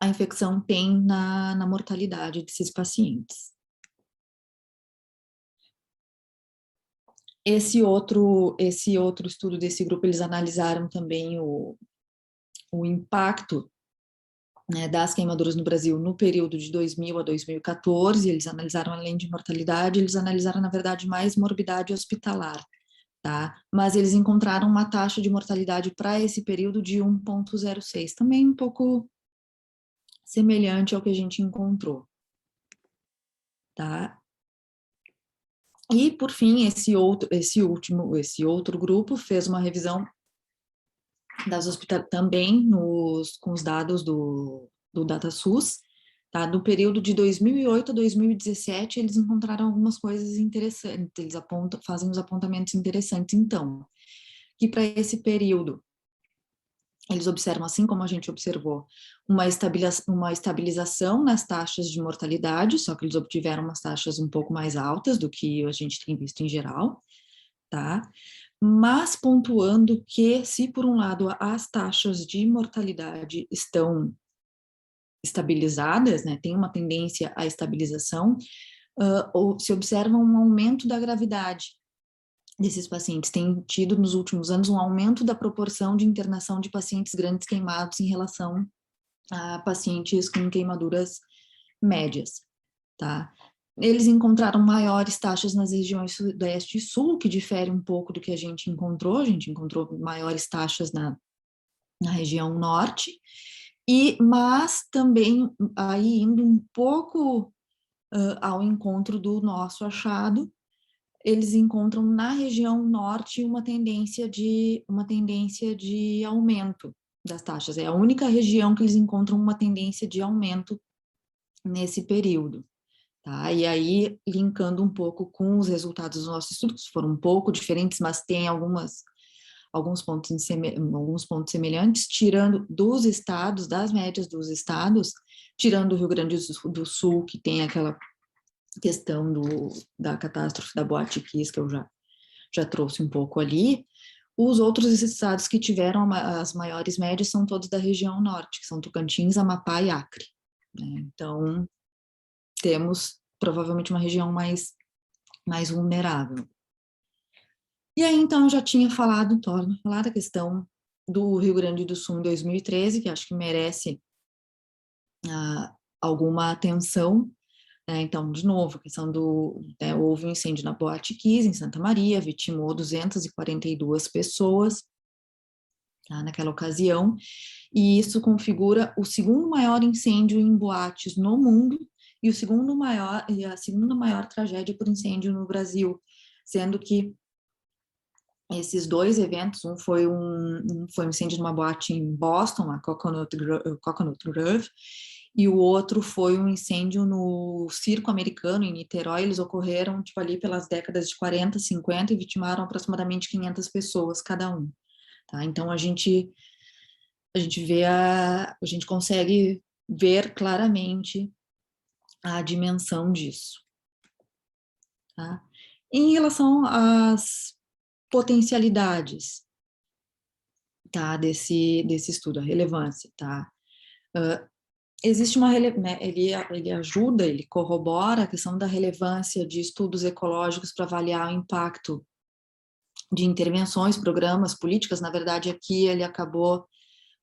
a infecção tem na mortalidade desses pacientes. Esse outro estudo desse grupo, eles analisaram também o impacto, né, das queimaduras no Brasil no período de 2000 a 2014, eles analisaram, além de mortalidade, eles analisaram, na verdade, mais morbidade hospitalar, tá? Mas eles encontraram uma taxa de mortalidade para esse período de 1,06, também um pouco semelhante ao que a gente encontrou, tá? E, por fim, esse outro grupo fez uma revisão das também com os dados do DataSUS, tá? Do período de 2008 a 2017, eles encontraram algumas coisas interessantes, eles fazem uns apontamentos interessantes, então, que para esse período, eles observam, assim como a gente observou, uma estabilização nas taxas de mortalidade, só que eles obtiveram umas taxas um pouco mais altas do que a gente tem visto em geral, tá? Mas pontuando que, se por um lado as taxas de mortalidade estão estabilizadas, né, tem uma tendência à estabilização, ou se observa um aumento da gravidade desses pacientes. Tem tido nos últimos anos um aumento da proporção de internação de pacientes grandes queimados em relação a pacientes com queimaduras médias, tá? Eles encontraram maiores taxas nas regiões sudeste e sul, que difere um pouco do que a gente encontrou maiores taxas na região norte, mas também aí indo um pouco ao encontro do nosso achado, eles encontram na região norte uma tendência de aumento das taxas. É a única região que eles encontram uma tendência de aumento nesse período. Tá? E aí, linkando um pouco com os resultados dos nossos estudos, que foram um pouco diferentes, mas tem alguns pontos semelhantes, tirando dos estados, das médias dos estados, tirando o Rio Grande do Sul, que tem aquela questão da catástrofe da Boate Kiss, que eu já trouxe um pouco ali. Os outros estados que tiveram as maiores médias são todos da região norte, que são Tocantins, Amapá e Acre, né? Então, temos provavelmente uma região mais vulnerável. E aí, então, eu já tinha torno a falar da questão do Rio Grande do Sul em 2013, que acho que merece alguma atenção. Então, de novo, a questão houve um incêndio na Boate Kiss, em Santa Maria, vitimou 242 pessoas, tá, naquela ocasião, e isso configura o segundo maior incêndio em boates no mundo e a segunda maior tragédia por incêndio no Brasil, sendo que esses dois eventos, um foi um incêndio numa boate em Boston, a Coconut Grove, e o outro foi um incêndio no Circo Americano, em Niterói. Eles ocorreram ali pelas décadas de 40, 50 e vitimaram aproximadamente 500 pessoas cada um. Tá? Então, a gente consegue ver claramente a dimensão disso. tá? Em relação às potencialidades, tá, desse estudo, a relevância, tá? Existe uma, né, ele ajuda, ele corrobora a questão da relevância de estudos ecológicos para avaliar o impacto de intervenções, programas, políticas. Na verdade, aqui ele acabou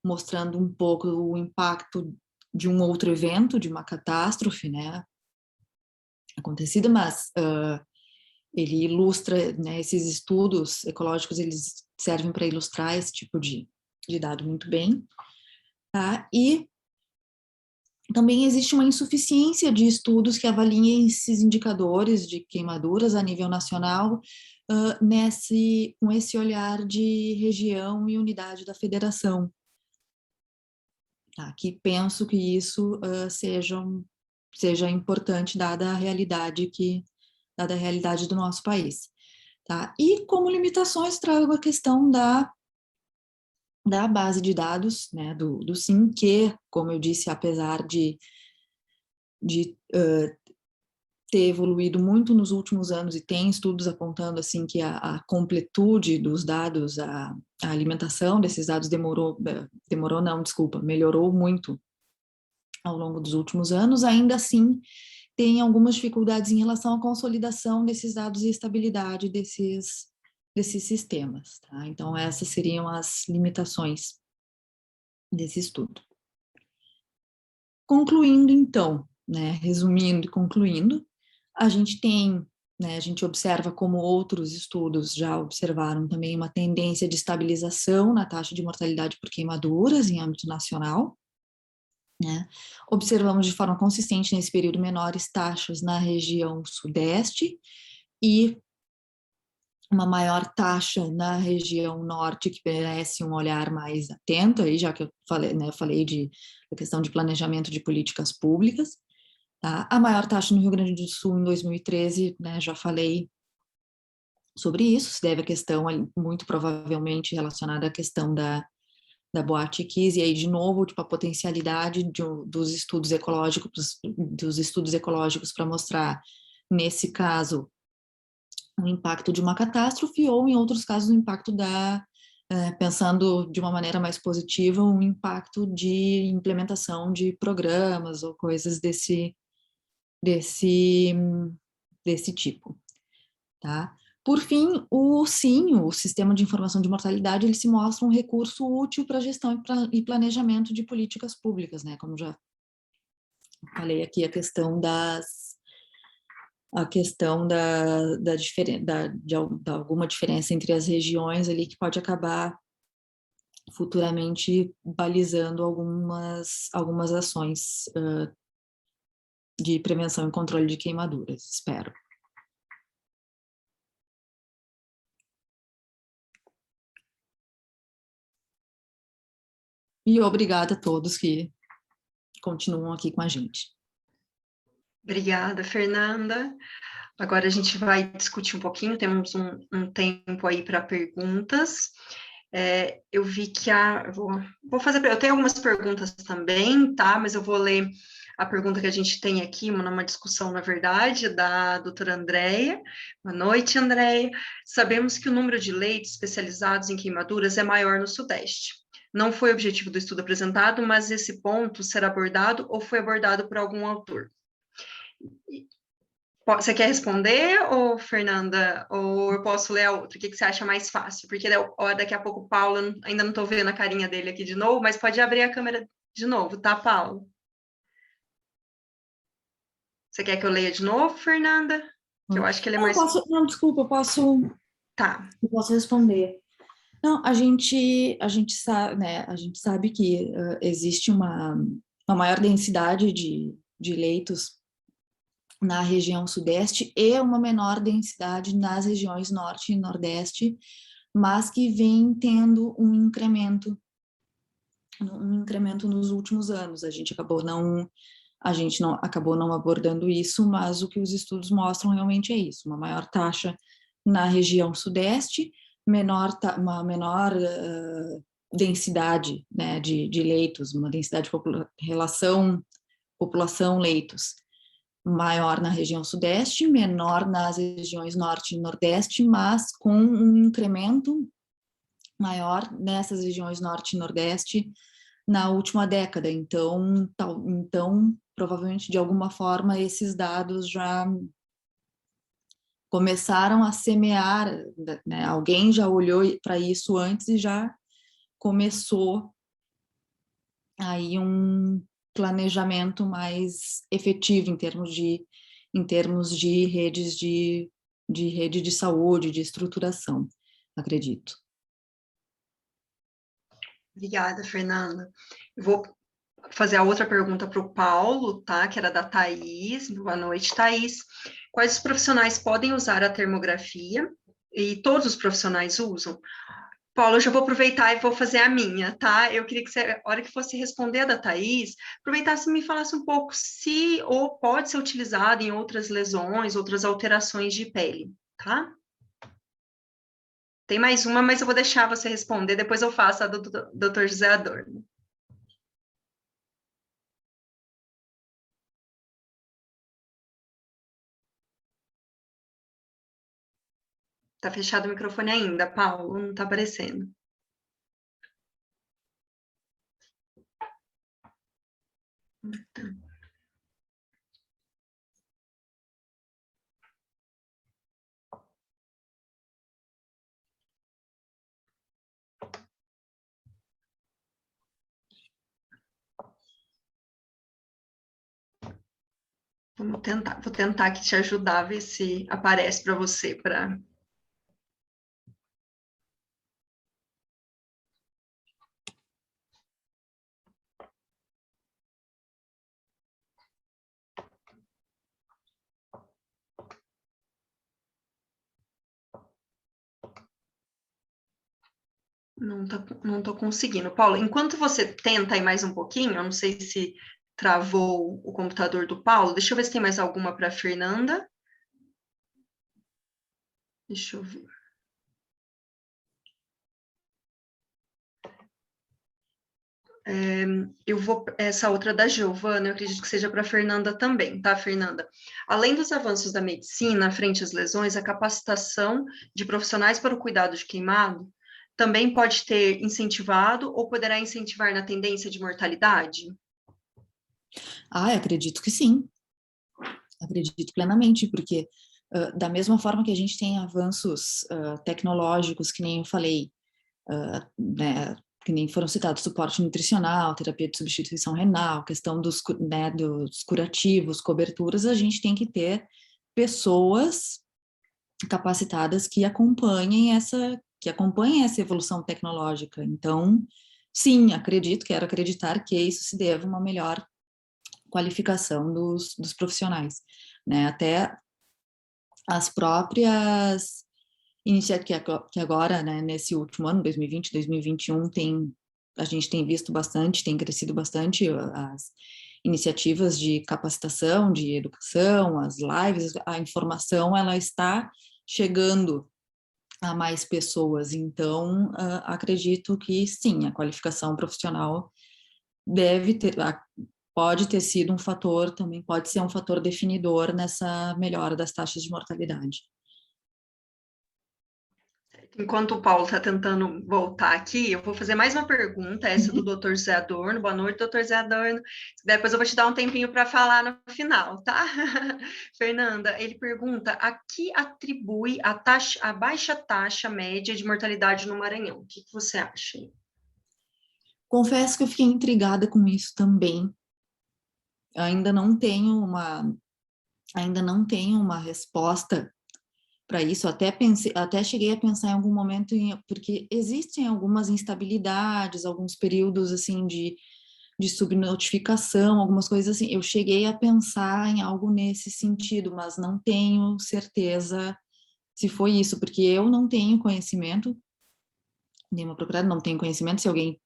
mostrando um pouco o impacto de um outro evento, de uma catástrofe, né, acontecida, mas ele ilustra, né, esses estudos ecológicos, eles servem para ilustrar esse tipo de dado muito bem, tá? E também existe uma insuficiência de estudos que avaliem esses indicadores de queimaduras a nível nacional, com esse olhar de região e unidade da federação. Tá? Que penso que isso seja importante dada a realidade do nosso país. Tá? E como limitações trago a questão da base de dados, né, do SIM, que, como eu disse, apesar de ter evoluído muito nos últimos anos, e tem estudos apontando assim que a completude dos dados, a alimentação desses dados melhorou muito ao longo dos últimos anos, ainda assim tem algumas dificuldades em relação à consolidação desses dados e estabilidade desses sistemas. Tá? Então, essas seriam as limitações desse estudo. Concluindo, então, né, resumindo e concluindo, a gente tem, né, a gente observa, como outros estudos já observaram também, uma tendência de estabilização na taxa de mortalidade por queimaduras em âmbito nacional, né? Observamos de forma consistente nesse período menores taxas na região sudeste e uma maior taxa na região norte, que merece um olhar mais atento, aí, já que eu falei, né, da questão de planejamento de políticas públicas. Tá? A maior taxa no Rio Grande do Sul em 2013, né, já falei sobre isso, se deve à questão, muito provavelmente relacionada à questão da Boate Kiss, e aí, de novo, tipo, a potencialidade dos estudos ecológicos para mostrar, nesse caso, o impacto de uma catástrofe, ou em outros casos o impacto pensando de uma maneira mais positiva, um impacto de implementação de programas ou coisas desse tipo, tá? Por fim, o SIM, o Sistema de Informação de Mortalidade, ele se mostra um recurso útil para gestão e planejamento de políticas públicas, né? Como já falei aqui, a questão de alguma diferença entre as regiões ali, que pode acabar futuramente balizando algumas ações de prevenção e controle de queimaduras, espero. E obrigada a todos que continuam aqui com a gente. Obrigada, Fernanda. Agora a gente vai discutir um pouquinho, temos um tempo aí para perguntas. Eu vi que eu tenho algumas perguntas também, tá? Mas eu vou ler a pergunta que a gente tem aqui, numa discussão, na verdade, da doutora Andréia. Boa noite, Andréia. Sabemos que o número de leitos especializados em queimaduras é maior no Sudeste. Não foi objetivo do estudo apresentado, mas esse ponto será abordado ou foi abordado por algum autor? Você quer responder, ou Fernanda, ou eu posso ler a outra? O que você acha mais fácil? Porque daqui a pouco o Paulo, ainda não estou vendo a carinha dele aqui de novo, mas pode abrir a câmera de novo, tá, Paulo? Você quer que eu leia de novo, Fernanda? Que eu acho que ele é mais... Desculpa, eu posso... Tá. Eu posso responder. Não, a gente sabe, né, a gente sabe que existe uma maior densidade de leitos na região sudeste e uma menor densidade nas regiões norte e nordeste, mas que vem tendo um incremento nos últimos anos. A gente acabou não abordando isso, mas o que os estudos mostram realmente é isso: uma maior taxa na região sudeste, uma menor densidade, né, de leitos, uma densidade relação população-leitos maior na região sudeste, menor nas regiões norte e nordeste, mas com um incremento maior nessas regiões norte e nordeste na última década. Então, provavelmente, de alguma forma, esses dados já começaram a semear, né? Alguém já olhou para isso antes e já começou aí um planejamento mais efetivo em termos de redes de rede de saúde, de estruturação, acredito. Obrigada, Fernanda. Eu vou fazer a outra pergunta para o Paulo, tá? Que era da Thaís. Boa noite, Thaís. Quais os profissionais podem usar a termografia? E todos os profissionais usam? Paulo, eu já vou aproveitar e vou fazer a minha, tá? Eu queria que você, a hora que fosse responder a da Thaís, aproveitasse e me falasse um pouco se ou pode ser utilizado em outras lesões, outras alterações de pele, tá? Tem mais uma, mas eu vou deixar você responder, depois eu faço a do Dr. José Adorno. Tá fechado o microfone ainda, Paulo, não tá aparecendo. Vou tentar aqui te ajudar, ver se aparece para você, para... Não tô conseguindo. Paulo, enquanto você tenta aí mais um pouquinho, eu não sei se travou o computador do Paulo, deixa eu ver se tem mais alguma para a Fernanda. Deixa eu ver. Essa outra da Giovana, eu acredito que seja para a Fernanda também, tá, Fernanda? Além dos avanços da medicina frente às lesões, a capacitação de profissionais para o cuidado de queimado também pode ter incentivado ou poderá incentivar na tendência de mortalidade? Acredito que sim. Acredito plenamente, porque da mesma forma que a gente tem avanços tecnológicos, que nem eu falei, né, que nem foram citados, suporte nutricional, terapia de substituição renal, questão dos curativos, coberturas, a gente tem que ter pessoas capacitadas que acompanhem essa evolução tecnológica. Então, sim, quero acreditar que isso se deva a uma melhor qualificação dos profissionais, né? Até as próprias iniciativas que agora, né, nesse último ano, 2020, 2021, a gente tem visto bastante, tem crescido bastante as iniciativas de capacitação, de educação, as lives, a informação, ela está chegando a mais pessoas. Então, acredito que sim, a qualificação profissional pode ter sido um fator, também pode ser um fator definidor nessa melhora das taxas de mortalidade. Enquanto o Paulo está tentando voltar aqui, eu vou fazer mais uma pergunta, essa do Dr. José Adorno. Boa noite, Dr. José Adorno. Depois eu vou te dar um tempinho para falar no final, tá? Fernanda, ele pergunta, a que atribui a baixa taxa média de mortalidade no Maranhão? O que você acha? Confesso que eu fiquei intrigada com isso também. Ainda não tenho uma resposta para isso. Até cheguei a pensar em algum momento, porque existem algumas instabilidades, alguns períodos assim de subnotificação, algumas coisas assim. Eu cheguei a pensar em algo nesse sentido, mas não tenho certeza se foi isso, porque eu não tenho conhecimento, nenhuma propriedade, não tenho conhecimento. Se alguém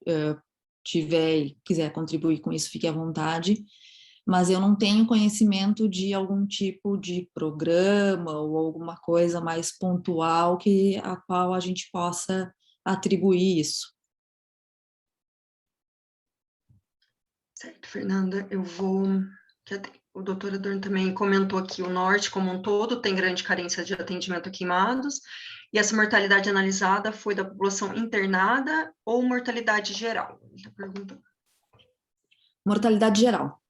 tiver e quiser contribuir com isso, fique à vontade. Mas eu não tenho conhecimento de algum tipo de programa ou alguma coisa mais pontual a qual a gente possa atribuir isso. Certo, Fernanda, eu vou o doutor Adorno também comentou aqui, o norte como um todo tem grande carência de atendimento a queimados, e essa mortalidade analisada foi da população internada ou mortalidade geral? Ele está perguntando. Mortalidade geral.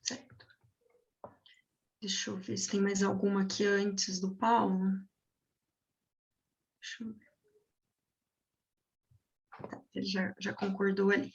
Certo. Deixa eu ver se tem mais alguma aqui antes do Paulo. Deixa eu ver. Tá, ele já concordou ali.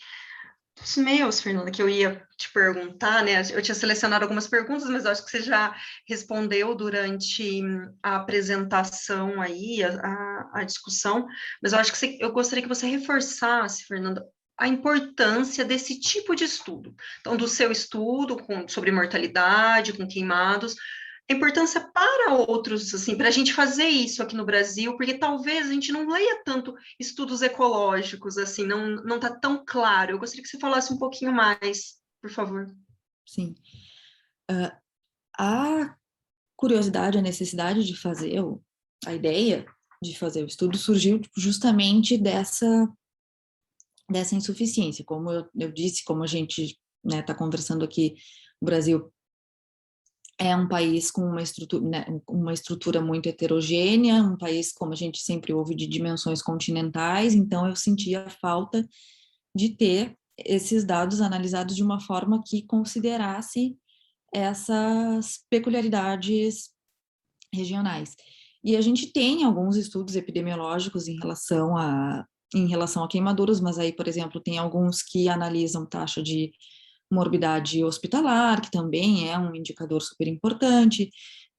Os meus, Fernanda, que eu ia te perguntar, né? Eu tinha selecionado algumas perguntas, mas eu acho que você já respondeu durante a apresentação aí, a discussão, mas eu acho que eu gostaria que você reforçasse, Fernanda, a importância desse tipo de estudo. Então, do seu estudo sobre mortalidade, com queimados, a importância para outros, assim, para a gente fazer isso aqui no Brasil, porque talvez a gente não leia tanto estudos ecológicos, assim, não está tão claro. Eu gostaria que você falasse um pouquinho mais, por favor. Sim. A curiosidade, a necessidade de fazer, a ideia de fazer o estudo surgiu justamente dessa insuficiência. Como eu disse, como a gente está conversando aqui, o Brasil é um país com uma estrutura muito heterogênea, um país, como a gente sempre ouve, de dimensões continentais, então eu sentia a falta de ter esses dados analisados de uma forma que considerasse essas peculiaridades regionais. E a gente tem alguns estudos epidemiológicos em relação a queimaduras, mas aí, por exemplo, tem alguns que analisam taxa de morbidade hospitalar, que também é um indicador super importante.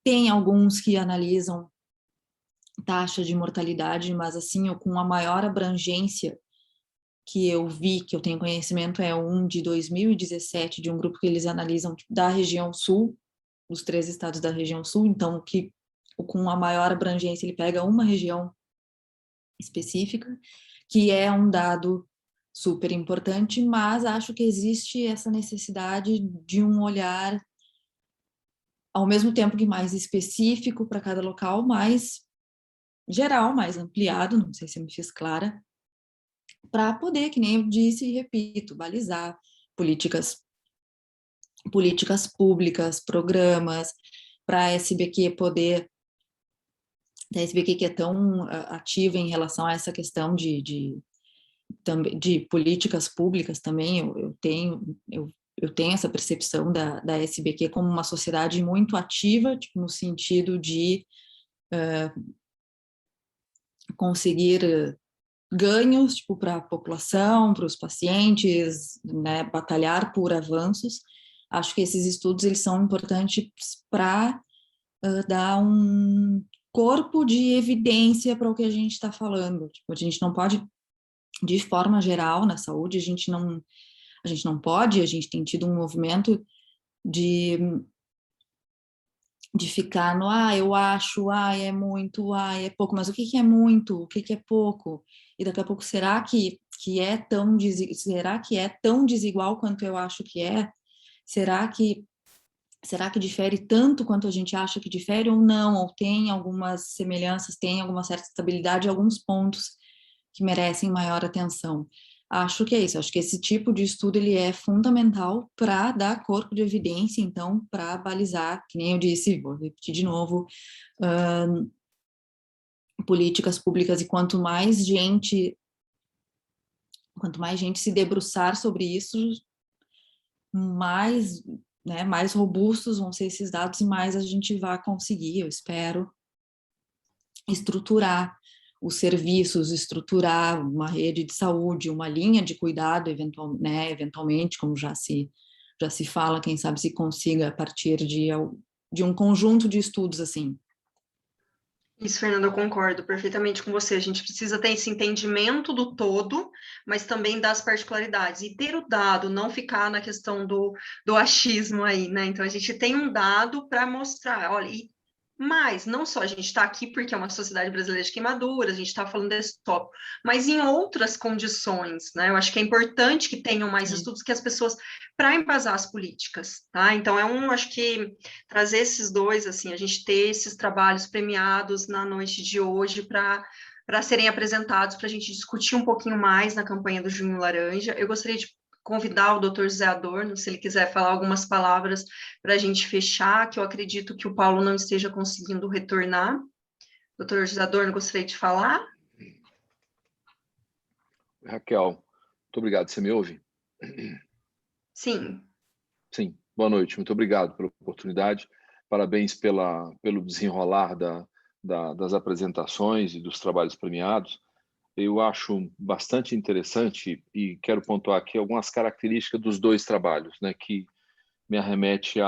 Tem alguns que analisam taxa de mortalidade, mas assim, com a maior abrangência que eu vi, que eu tenho conhecimento, é um de 2017, de um grupo que eles analisam da região sul, os 3 estados da região sul, então, que com a maior abrangência ele pega uma região específica, que é um dado super importante, mas acho que existe essa necessidade de um olhar, ao mesmo tempo que mais específico para cada local, mais geral, mais ampliado, não sei se eu me fiz clara, para poder, que nem eu disse e repito, balizar políticas públicas, programas, para a SBQ poder, a SBQ que é tão ativa em relação a essa questão de políticas públicas também, eu tenho essa percepção da SBQ como uma sociedade muito ativa, tipo, no sentido de conseguir ganhos, tipo, para a população, para os pacientes, né, batalhar por avanços. Acho que esses estudos eles são importantes para dar um corpo de evidência para o que a gente está falando. Tipo, a gente não pode, de forma geral, na saúde, a gente não pode, a gente tem tido um movimento de ficar no, eu acho, é muito, é pouco, mas o que é muito, o que é pouco? E daqui a pouco, será que é tão desigual quanto eu acho que é? Será que difere tanto quanto a gente acha que difere ou não? Ou tem algumas semelhanças, tem alguma certa estabilidade, alguns pontos que merecem maior atenção? Acho que é isso, acho que esse tipo de estudo ele é fundamental para dar corpo de evidência, então, para balizar, que nem eu disse, vou repetir de novo, políticas públicas, e quanto mais gente se debruçar sobre isso, mais robustos vão ser esses dados e mais a gente vai conseguir, eu espero, estruturar os serviços, estruturar uma rede de saúde, uma linha de cuidado, eventualmente, como já se fala, quem sabe se consiga a partir de um conjunto de estudos assim. Isso, Fernanda, eu concordo perfeitamente com você. A gente precisa ter esse entendimento do todo, mas também das particularidades. E ter o dado, não ficar na questão do achismo aí, né? Então, a gente tem um dado para mostrar, olha, mas não só a gente está aqui porque é uma sociedade brasileira de queimaduras, a gente está falando desse tópico, mas em outras condições, né? Eu acho que é importante que tenham mais estudos que as pessoas, para embasar as políticas, tá? Então, acho que trazer esses dois, assim, a gente ter esses trabalhos premiados na noite de hoje para serem apresentados, para a gente discutir um pouquinho mais na campanha do Junho Laranja. Eu gostaria de convidar o doutor José Adorno, se ele quiser falar algumas palavras para a gente fechar, que eu acredito que o Paulo não esteja conseguindo retornar. Doutor José Adorno, gostaria de falar? Raquel, muito obrigado. Você me ouve? Sim. Sim. Boa noite. Muito obrigado pela oportunidade. Parabéns pelo desenrolar das apresentações e dos trabalhos premiados. Eu acho bastante interessante e quero pontuar aqui algumas características dos dois trabalhos, né, que me arremete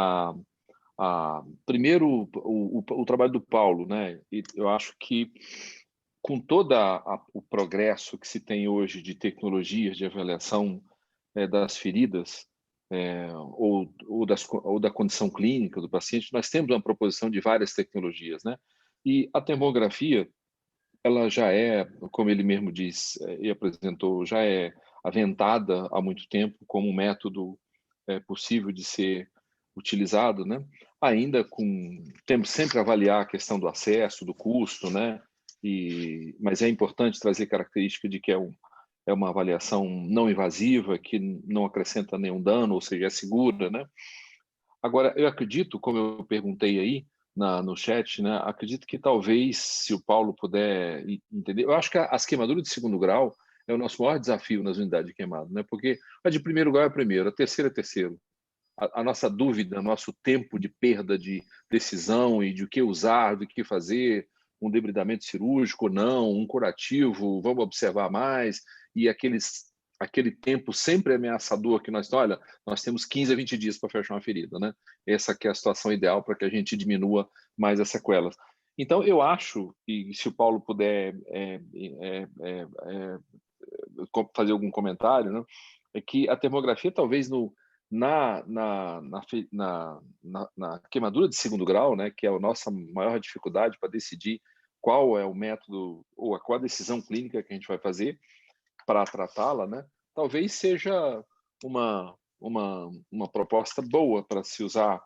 primeiro o trabalho do Paulo, né? E eu acho que com todo o progresso que se tem hoje de tecnologias de avaliação das feridas ou da condição clínica do paciente, nós temos uma proposição de várias tecnologias, né? E a termografia, ela já é, como ele mesmo diz e apresentou, já é aventada há muito tempo como um método possível de ser utilizado, né? Ainda temos sempre a avaliar a questão do acesso, do custo, né? Mas é importante trazer característica de que é uma avaliação não invasiva, que não acrescenta nenhum dano, ou seja, é segura, né? Agora, eu acredito, como eu perguntei aí no chat, né? Acredito que talvez, se o Paulo puder entender, eu acho que as queimaduras de segundo grau é o nosso maior desafio nas unidades de queimado, né? Porque a de primeiro grau é primeiro, a terceira é terceiro. A nossa dúvida, nosso tempo de perda de decisão e de o que usar, do que fazer, um debridamento cirúrgico, não, um curativo, vamos observar mais, e aquele tempo sempre ameaçador que nós temos 15 a 20 dias para fechar uma ferida, né? Essa que é a situação ideal para que a gente diminua mais as sequelas. Então, eu acho, e se o Paulo puder fazer algum comentário, né, é que a termografia talvez na queimadura de segundo grau, né, que é a nossa maior dificuldade para decidir qual é o método ou qual a decisão clínica que a gente vai fazer para tratá-la, né, talvez seja uma proposta boa para se usar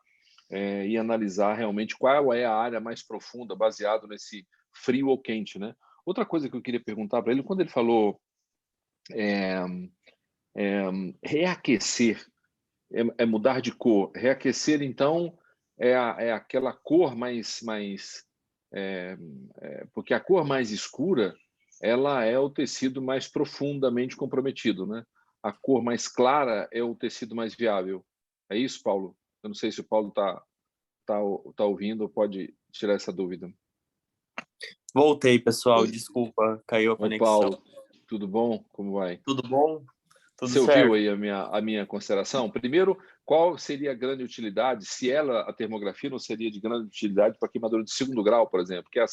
e analisar realmente qual é a área mais profunda, baseado nesse frio ou quente, né? Outra coisa que eu queria perguntar para ele, quando ele falou reaquecer, mudar de cor. Reaquecer, então, é aquela cor porque a cor mais escura, ela é o tecido mais profundamente comprometido, né? A cor mais clara é o tecido mais viável. É isso, Paulo? Eu não sei se o Paulo tá ouvindo ou pode tirar essa dúvida. Voltei, pessoal. Desculpa, caiu a Oi, conexão. Paulo. Tudo bom? Como vai? Tudo bom? Tudo Você certo. ouviu aí a minha consideração? Primeiro, qual seria a grande utilidade, se a termografia não seria de grande utilidade para a queimadura de segundo grau, por exemplo, que é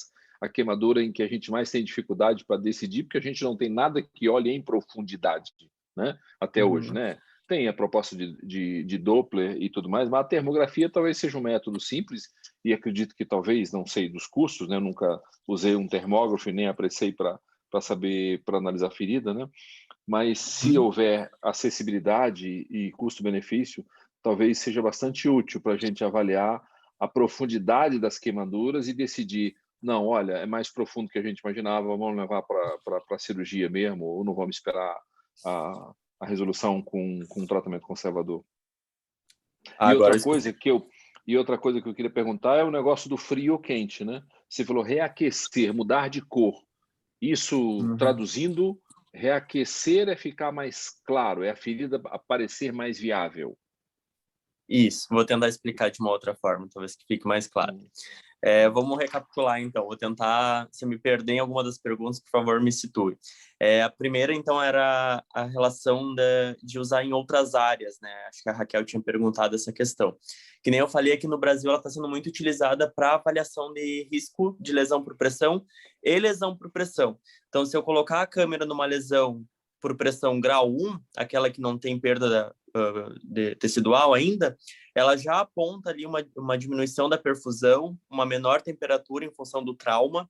a queimadura em que a gente mais tem dificuldade para decidir, porque a gente não tem nada que olhe em profundidade, né? Até hoje, né? Tem a proposta de Doppler e tudo mais, mas a termografia talvez seja um método simples e acredito que talvez, não sei dos custos, né? Eu nunca usei um termógrafo e nem apreciei para analisar a ferida, né? Mas se houver acessibilidade e custo-benefício, talvez seja bastante útil para a gente avaliar a profundidade das queimaduras e decidir, não, olha, é mais profundo que a gente imaginava, vamos levar para a cirurgia mesmo, ou não vamos esperar a resolução com um tratamento conservador. E outra coisa que eu queria perguntar é o negócio do frio ou quente, né? Você falou reaquecer, mudar de cor. Isso, traduzindo, reaquecer é ficar mais claro, é a ferida parecer mais viável. Isso, vou tentar explicar de uma outra forma, talvez que fique mais claro. Vamos recapitular, então. Vou tentar, se eu me perder em alguma das perguntas, por favor, me situe. A primeira, então, era a relação de usar em outras áreas, né? Acho que a Raquel tinha perguntado essa questão. Que nem eu falei, aqui no Brasil, ela está sendo muito utilizada para avaliação de risco de lesão por pressão e lesão por pressão. Então, se eu colocar a câmera numa lesão por pressão grau 1, aquela que não tem perda tecidual ainda, ela já aponta ali uma diminuição da perfusão, uma menor temperatura em função do trauma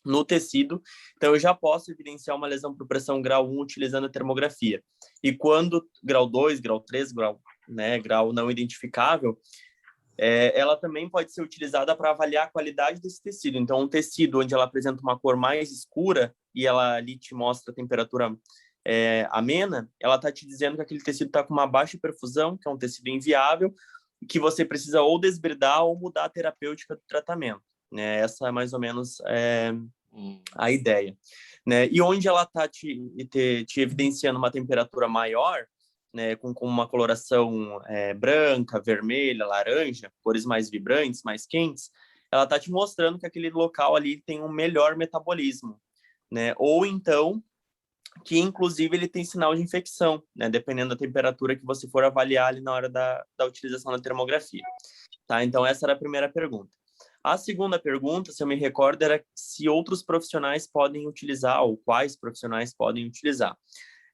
no tecido. Então, eu já posso evidenciar uma lesão por pressão grau 1 utilizando a termografia. E quando grau 2, grau 3, grau não identificável, ela também pode ser utilizada para avaliar a qualidade desse tecido. Então, um tecido onde ela apresenta uma cor mais escura e ela ali te mostra a temperatura amena, ela está te dizendo que aquele tecido está com uma baixa perfusão, que é um tecido inviável, que você precisa ou desbridar ou mudar a terapêutica do tratamento. Né? Essa é mais ou menos a ideia. Né? E onde ela está te evidenciando uma temperatura maior, né, com uma coloração branca, vermelha, laranja, cores mais vibrantes, mais quentes, ela está te mostrando que aquele local ali tem um melhor metabolismo. Né? Ou então, que inclusive ele tem sinal de infecção, né? Dependendo da temperatura que você for avaliar ali na hora da utilização da termografia. Tá? Então, essa era a primeira pergunta. A segunda pergunta, se eu me recordo, era se outros profissionais podem utilizar, ou quais profissionais podem utilizar.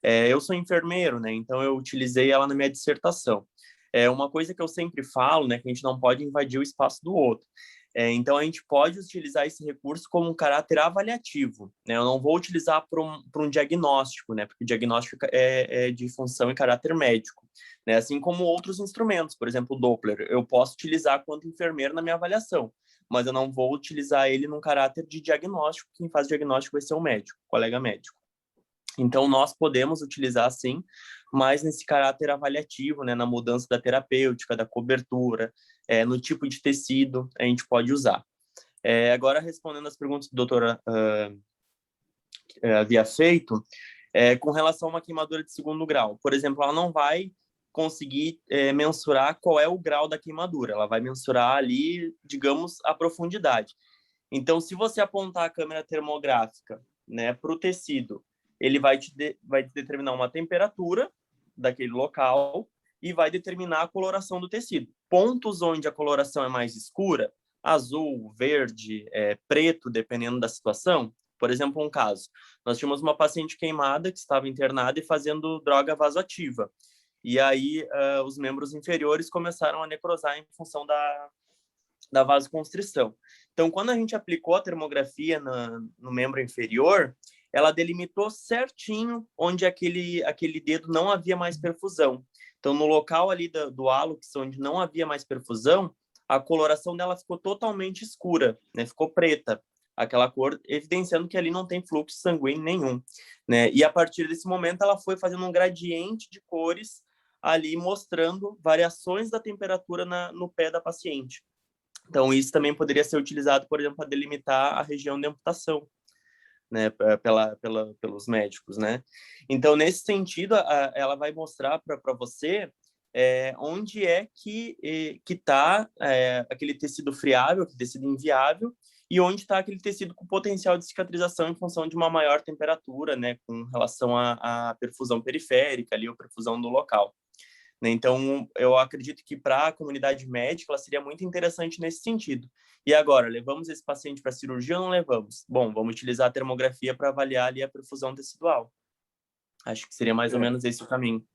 Eu sou enfermeiro, né? Então eu utilizei ela na minha dissertação. Uma coisa que eu sempre falo, né, que a gente não pode invadir o espaço do outro. Então a gente pode utilizar esse recurso como um caráter avaliativo, né? Eu não vou utilizar para um diagnóstico, né? Porque o diagnóstico é de função e caráter médico, né? Assim como outros instrumentos, por exemplo, o Doppler, eu posso utilizar quanto enfermeiro na minha avaliação, mas eu não vou utilizar ele num caráter de diagnóstico. Quem faz diagnóstico vai ser o médico, o colega médico. Então, nós podemos utilizar, sim, mas nesse caráter avaliativo, né, na mudança da terapêutica, da cobertura, no tipo de tecido, a gente pode usar. Agora, respondendo as perguntas que a doutora havia feito, com relação a uma queimadura de 2º grau, por exemplo, ela não vai conseguir mensurar qual é o grau da queimadura, ela vai mensurar ali, digamos, a profundidade. Então, se você apontar a câmera termográfica, né, para o tecido, ele vai determinar uma temperatura daquele local e vai determinar a coloração do tecido. Pontos onde a coloração é mais escura, azul, verde, preto, dependendo da situação. Por exemplo, um caso, nós tínhamos uma paciente queimada que estava internada e fazendo droga vasoativa. E aí os membros inferiores começaram a necrosar em função da vasoconstrição. Então, quando a gente aplicou a termografia no membro inferior, ela delimitou certinho onde aquele dedo não havia mais perfusão. Então, no local ali do hálux, onde não havia mais perfusão, a coloração dela ficou totalmente escura, né? Ficou preta, aquela cor, evidenciando que ali não tem fluxo sanguíneo nenhum. Né? E a partir desse momento, ela foi fazendo um gradiente de cores ali, mostrando variações da temperatura no pé da paciente. Então, isso também poderia ser utilizado, por exemplo, para delimitar a região de amputação, né, pelos médicos, né? Então, nesse sentido, ela vai mostrar para você onde é que está aquele tecido friável, aquele tecido inviável, e onde está aquele tecido com potencial de cicatrização em função de uma maior temperatura, né, com relação à perfusão periférica ali, ou perfusão do local. Então, eu acredito que para a comunidade médica ela seria muito interessante nesse sentido. E agora, levamos esse paciente para a cirurgia ou não levamos? Bom, vamos utilizar a termografia para avaliar ali a perfusão tecidual. Acho que seria mais ou menos esse o caminho.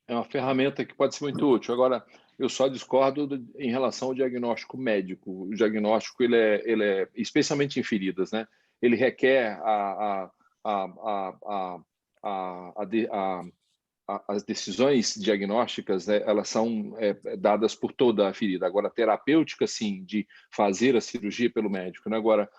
É uma ferramenta que pode ser muito útil. Agora, eu só discordo em relação ao diagnóstico médico. O diagnóstico, ele é especialmente em feridas, né? Ele requer as decisões diagnósticas, né, elas são dadas por toda a ferida. Agora, a terapêutica, sim, de fazer a cirurgia pelo médico. Né? Agora,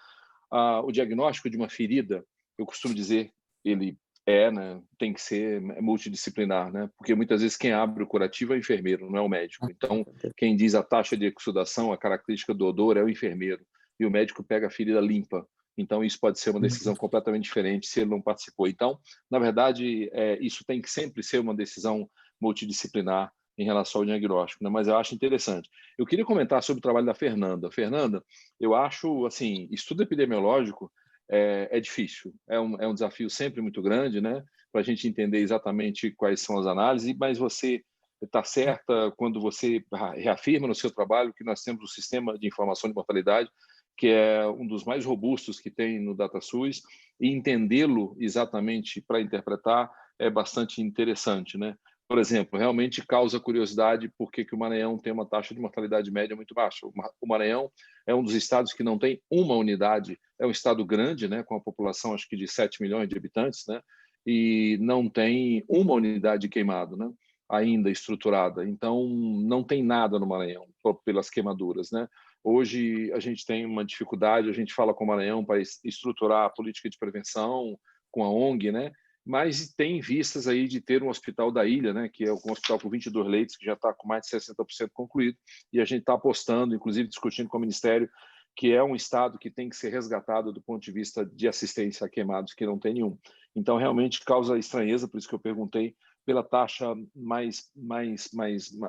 o diagnóstico de uma ferida, eu costumo dizer, ele né, tem que ser multidisciplinar, né? Porque muitas vezes quem abre o curativo é o enfermeiro, não é o médico. Então, quem diz a taxa de exudação, a característica do odor é o enfermeiro, e o médico pega a ferida limpa. Então, isso pode ser uma decisão completamente diferente se ele não participou. Então, na verdade, isso tem que sempre ser uma decisão multidisciplinar em relação ao diagnóstico, né? Mas eu acho interessante. Eu queria comentar sobre o trabalho da Fernanda. Fernanda, eu acho, assim, estudo epidemiológico é difícil, é um desafio sempre muito grande, né? Para a gente entender exatamente quais são as análises, mas você está certa quando você reafirma no seu trabalho que nós temos o sistema de informação de mortalidade, que é um dos mais robustos que tem no DataSUS, e entendê-lo exatamente para interpretar é bastante interessante, né? Por exemplo, realmente causa curiosidade por que o Maranhão tem uma taxa de mortalidade média muito baixa. O Maranhão é um dos estados que não tem uma unidade, é um estado grande, né, com a população acho que de 7 milhões de habitantes, né, e não tem uma unidade queimada, né, ainda estruturada. Então, não tem nada no Maranhão pelas queimaduras, né? Hoje a gente tem uma dificuldade, a gente fala com o Maranhão para estruturar a política de prevenção com a ONG, né? mas tem vistas aí de ter um hospital da ilha, né, que é um hospital com 22 leitos, que já está com mais de 60% concluído, e a gente está apostando, inclusive discutindo com o Ministério, que é um estado que tem que ser resgatado do ponto de vista de assistência a queimados, que não tem nenhum. Então, realmente causa estranheza, por isso que eu perguntei, pela taxa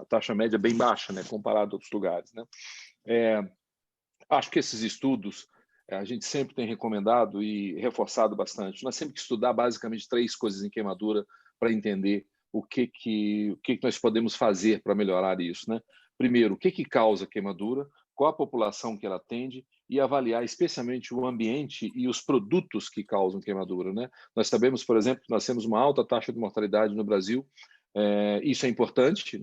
taxa média bem baixa, né, comparado a outros lugares, né? Acho que esses estudos a gente sempre tem recomendado e reforçado bastante. Nós temos que estudar basicamente 3 coisas em queimadura para entender o que nós podemos fazer para melhorar isso, né? Primeiro, o que causa queimadura, qual a população que ela atende e avaliar especialmente o ambiente e os produtos que causam queimadura, né? Nós sabemos, por exemplo, que nós temos uma alta taxa de mortalidade no Brasil. Isso é importante.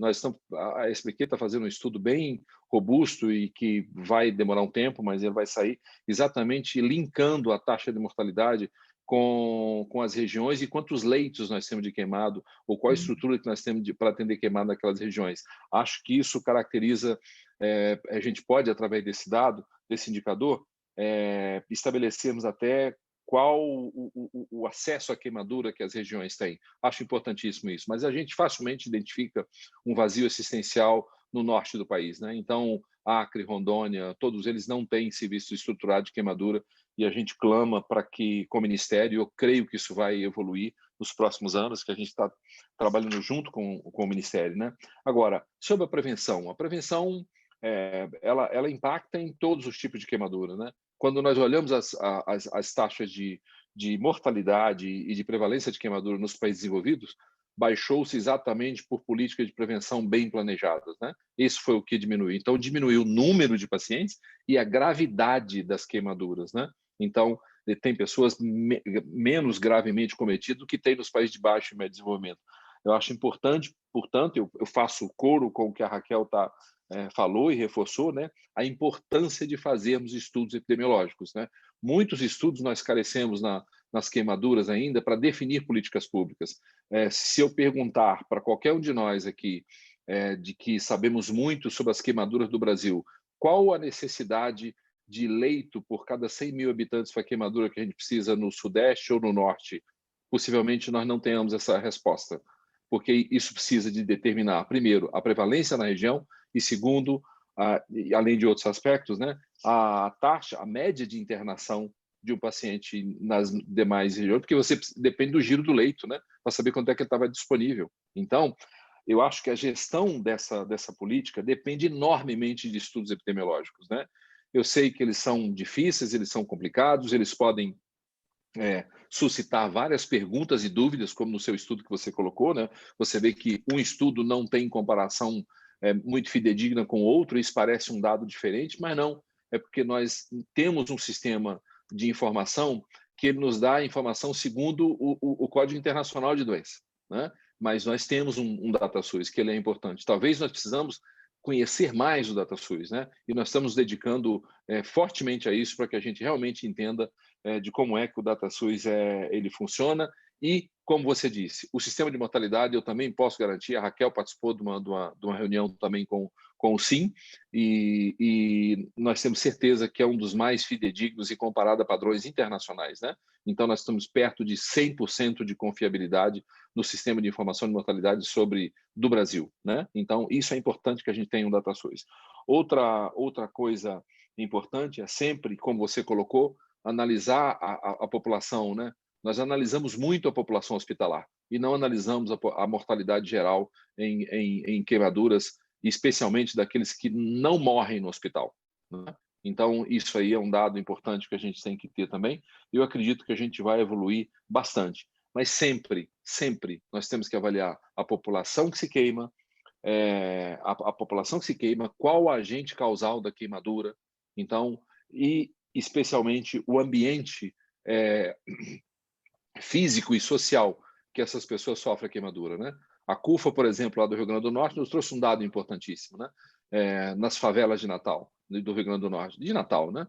A SBQ está fazendo um estudo bem robusto e que vai demorar um tempo, mas ele vai sair exatamente linkando a taxa de mortalidade com as regiões e quantos leitos nós temos de queimado ou qual a estrutura que nós temos para atender queimado naquelas regiões. Acho que isso caracteriza, a gente pode, através desse dado, desse indicador, estabelecermos até qual o acesso à queimadura que as regiões têm. Acho importantíssimo isso, mas a gente facilmente identifica um vazio assistencial no norte do país, né? Então, Acre, Rondônia, todos eles não têm serviço estruturado de queimadura e a gente clama para que, com o Ministério, eu creio que isso vai evoluir nos próximos anos, que a gente está trabalhando junto com o Ministério, né? Agora, sobre a prevenção ela impacta em todos os tipos de queimadura, né? Quando nós olhamos as taxas de mortalidade e de prevalência de queimadura nos países desenvolvidos, baixou-se exatamente por políticas de prevenção bem planejadas, né? Isso foi o que diminuiu. Então, diminuiu o número de pacientes e a gravidade das queimaduras, né? Então, tem pessoas menos gravemente cometidas do que tem nos países de baixo e médio desenvolvimento. Eu acho importante, portanto, eu faço coro com o que a Raquel falou e reforçou, né, a importância de fazermos estudos epidemiológicos, né? Muitos estudos nós carecemos nas queimaduras ainda para definir políticas públicas. Se eu perguntar para qualquer um de nós aqui de que sabemos muito sobre as queimaduras do Brasil, qual a necessidade de leito por cada 100 mil habitantes para queimadura que a gente precisa no Sudeste ou no Norte? Possivelmente nós não tenhamos essa resposta, porque isso precisa de determinar, primeiro, a prevalência na região e, segundo, além de outros aspectos, né, a média de internação de um paciente nas demais regiões, porque você depende do giro do leito, né, para saber quanto é que ele estava disponível. Então, eu acho que a gestão dessa política depende enormemente de estudos epidemiológicos, né? Eu sei que eles são difíceis, eles são complicados, eles podem suscitar várias perguntas e dúvidas, como no seu estudo que você colocou, né? Você vê que um estudo não tem comparação muito fidedigna com o outro, isso parece um dado diferente, mas não, é porque nós temos um sistema de informação que ele nos dá a informação segundo o Código Internacional de Doença, né? Mas nós temos um DataSUS, que ele é importante. Talvez nós precisamos conhecer mais o DataSUS, né? E nós estamos dedicando fortemente a isso para que a gente realmente entenda de como é que o DataSUS ele funciona e, como você disse, o sistema de mortalidade eu também posso garantir, a Raquel participou de uma reunião também com o SIM e nós temos certeza que é um dos mais fidedignos e comparado a padrões internacionais, né? Então, nós estamos perto de 100% de confiabilidade no sistema de informação de mortalidade do Brasil, né? Então, isso é importante que a gente tenha um DataSUS. Outra coisa importante é sempre, como você colocou, analisar a população, né? Nós analisamos muito a população hospitalar e não analisamos a mortalidade geral em queimaduras, especialmente daqueles que não morrem no hospital, né? Então, isso aí é um dado importante que a gente tem que ter também. Eu acredito que a gente vai evoluir bastante. Mas sempre nós temos que avaliar a população que se queima, a população que se queima, qual o agente causal da queimadura, então, e especialmente o ambiente físico e social que essas pessoas sofrem a queimadura, né? A CUFA, por exemplo, lá do Rio Grande do Norte, nos trouxe um dado importantíssimo, né? Nas favelas de Natal, do Rio Grande do Norte, de Natal, né?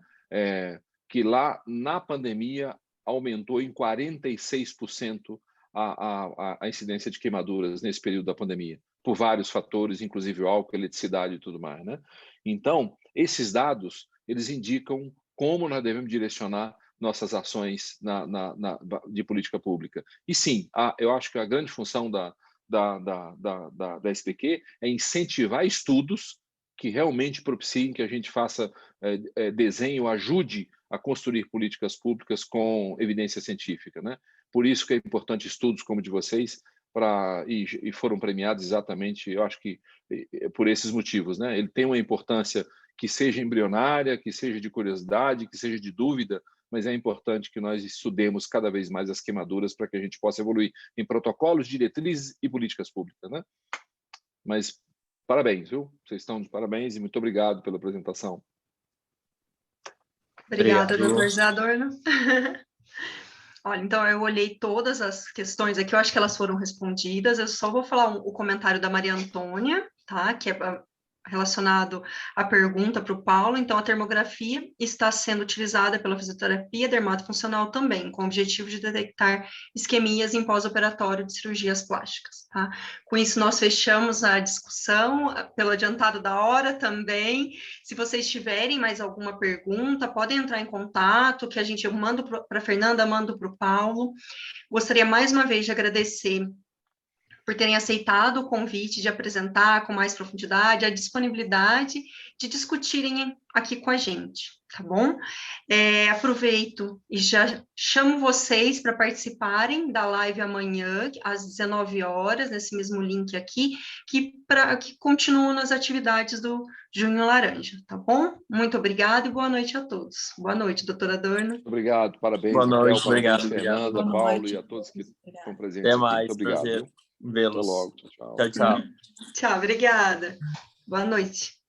Que lá, na pandemia, aumentou em 46% a incidência de queimaduras nesse período da pandemia, por vários fatores, inclusive o álcool, eletricidade e tudo mais, né? Então, esses dados, eles indicam como nós devemos direcionar nossas ações de política pública. E sim, eu acho que a grande função da SPQ é incentivar estudos que realmente propiciem que a gente faça desenho, ajude a construir políticas públicas com evidência científica, né? Por isso que é importante estudos como o de vocês, e foram premiados exatamente, eu acho que por esses motivos, né? Ele tem uma importância que seja embrionária, que seja de curiosidade, que seja de dúvida, mas é importante que nós estudemos cada vez mais as queimaduras para que a gente possa evoluir em protocolos, diretrizes e políticas públicas, né? Mas parabéns, viu? Vocês estão de parabéns e muito obrigado pela apresentação. Obrigada, doutor Zé Adorno. Olha, então eu olhei todas as questões aqui, eu acho que elas foram respondidas, eu só vou falar o comentário da Maria Antônia, tá? Que é relacionado à pergunta para o Paulo. Então, a termografia está sendo utilizada pela fisioterapia dermatofuncional também, com o objetivo de detectar isquemias em pós-operatório de cirurgias plásticas, tá? Com isso, nós fechamos a discussão, pelo adiantado da hora também. Se vocês tiverem mais alguma pergunta, podem entrar em contato, que eu mando para a Fernanda, mando para o Paulo. Gostaria mais uma vez de agradecer por terem aceitado o convite de apresentar com mais profundidade, a disponibilidade de discutirem aqui com a gente, tá bom? Aproveito e já chamo vocês para participarem da live amanhã, às 19 horas, nesse mesmo link aqui, que continuam nas atividades do Junho Laranja, tá bom? Muito obrigada e boa noite a todos. Boa noite, doutora Adorno. Obrigado, parabéns, boa noite, Raquel, parabéns, obrigado, Fernanda, Paulo e a todos que estão presentes Até aqui. mais, Muito obrigado. prazer vê-los. Até logo, tchau. Tchau, tchau. Tchau, obrigada. Boa noite.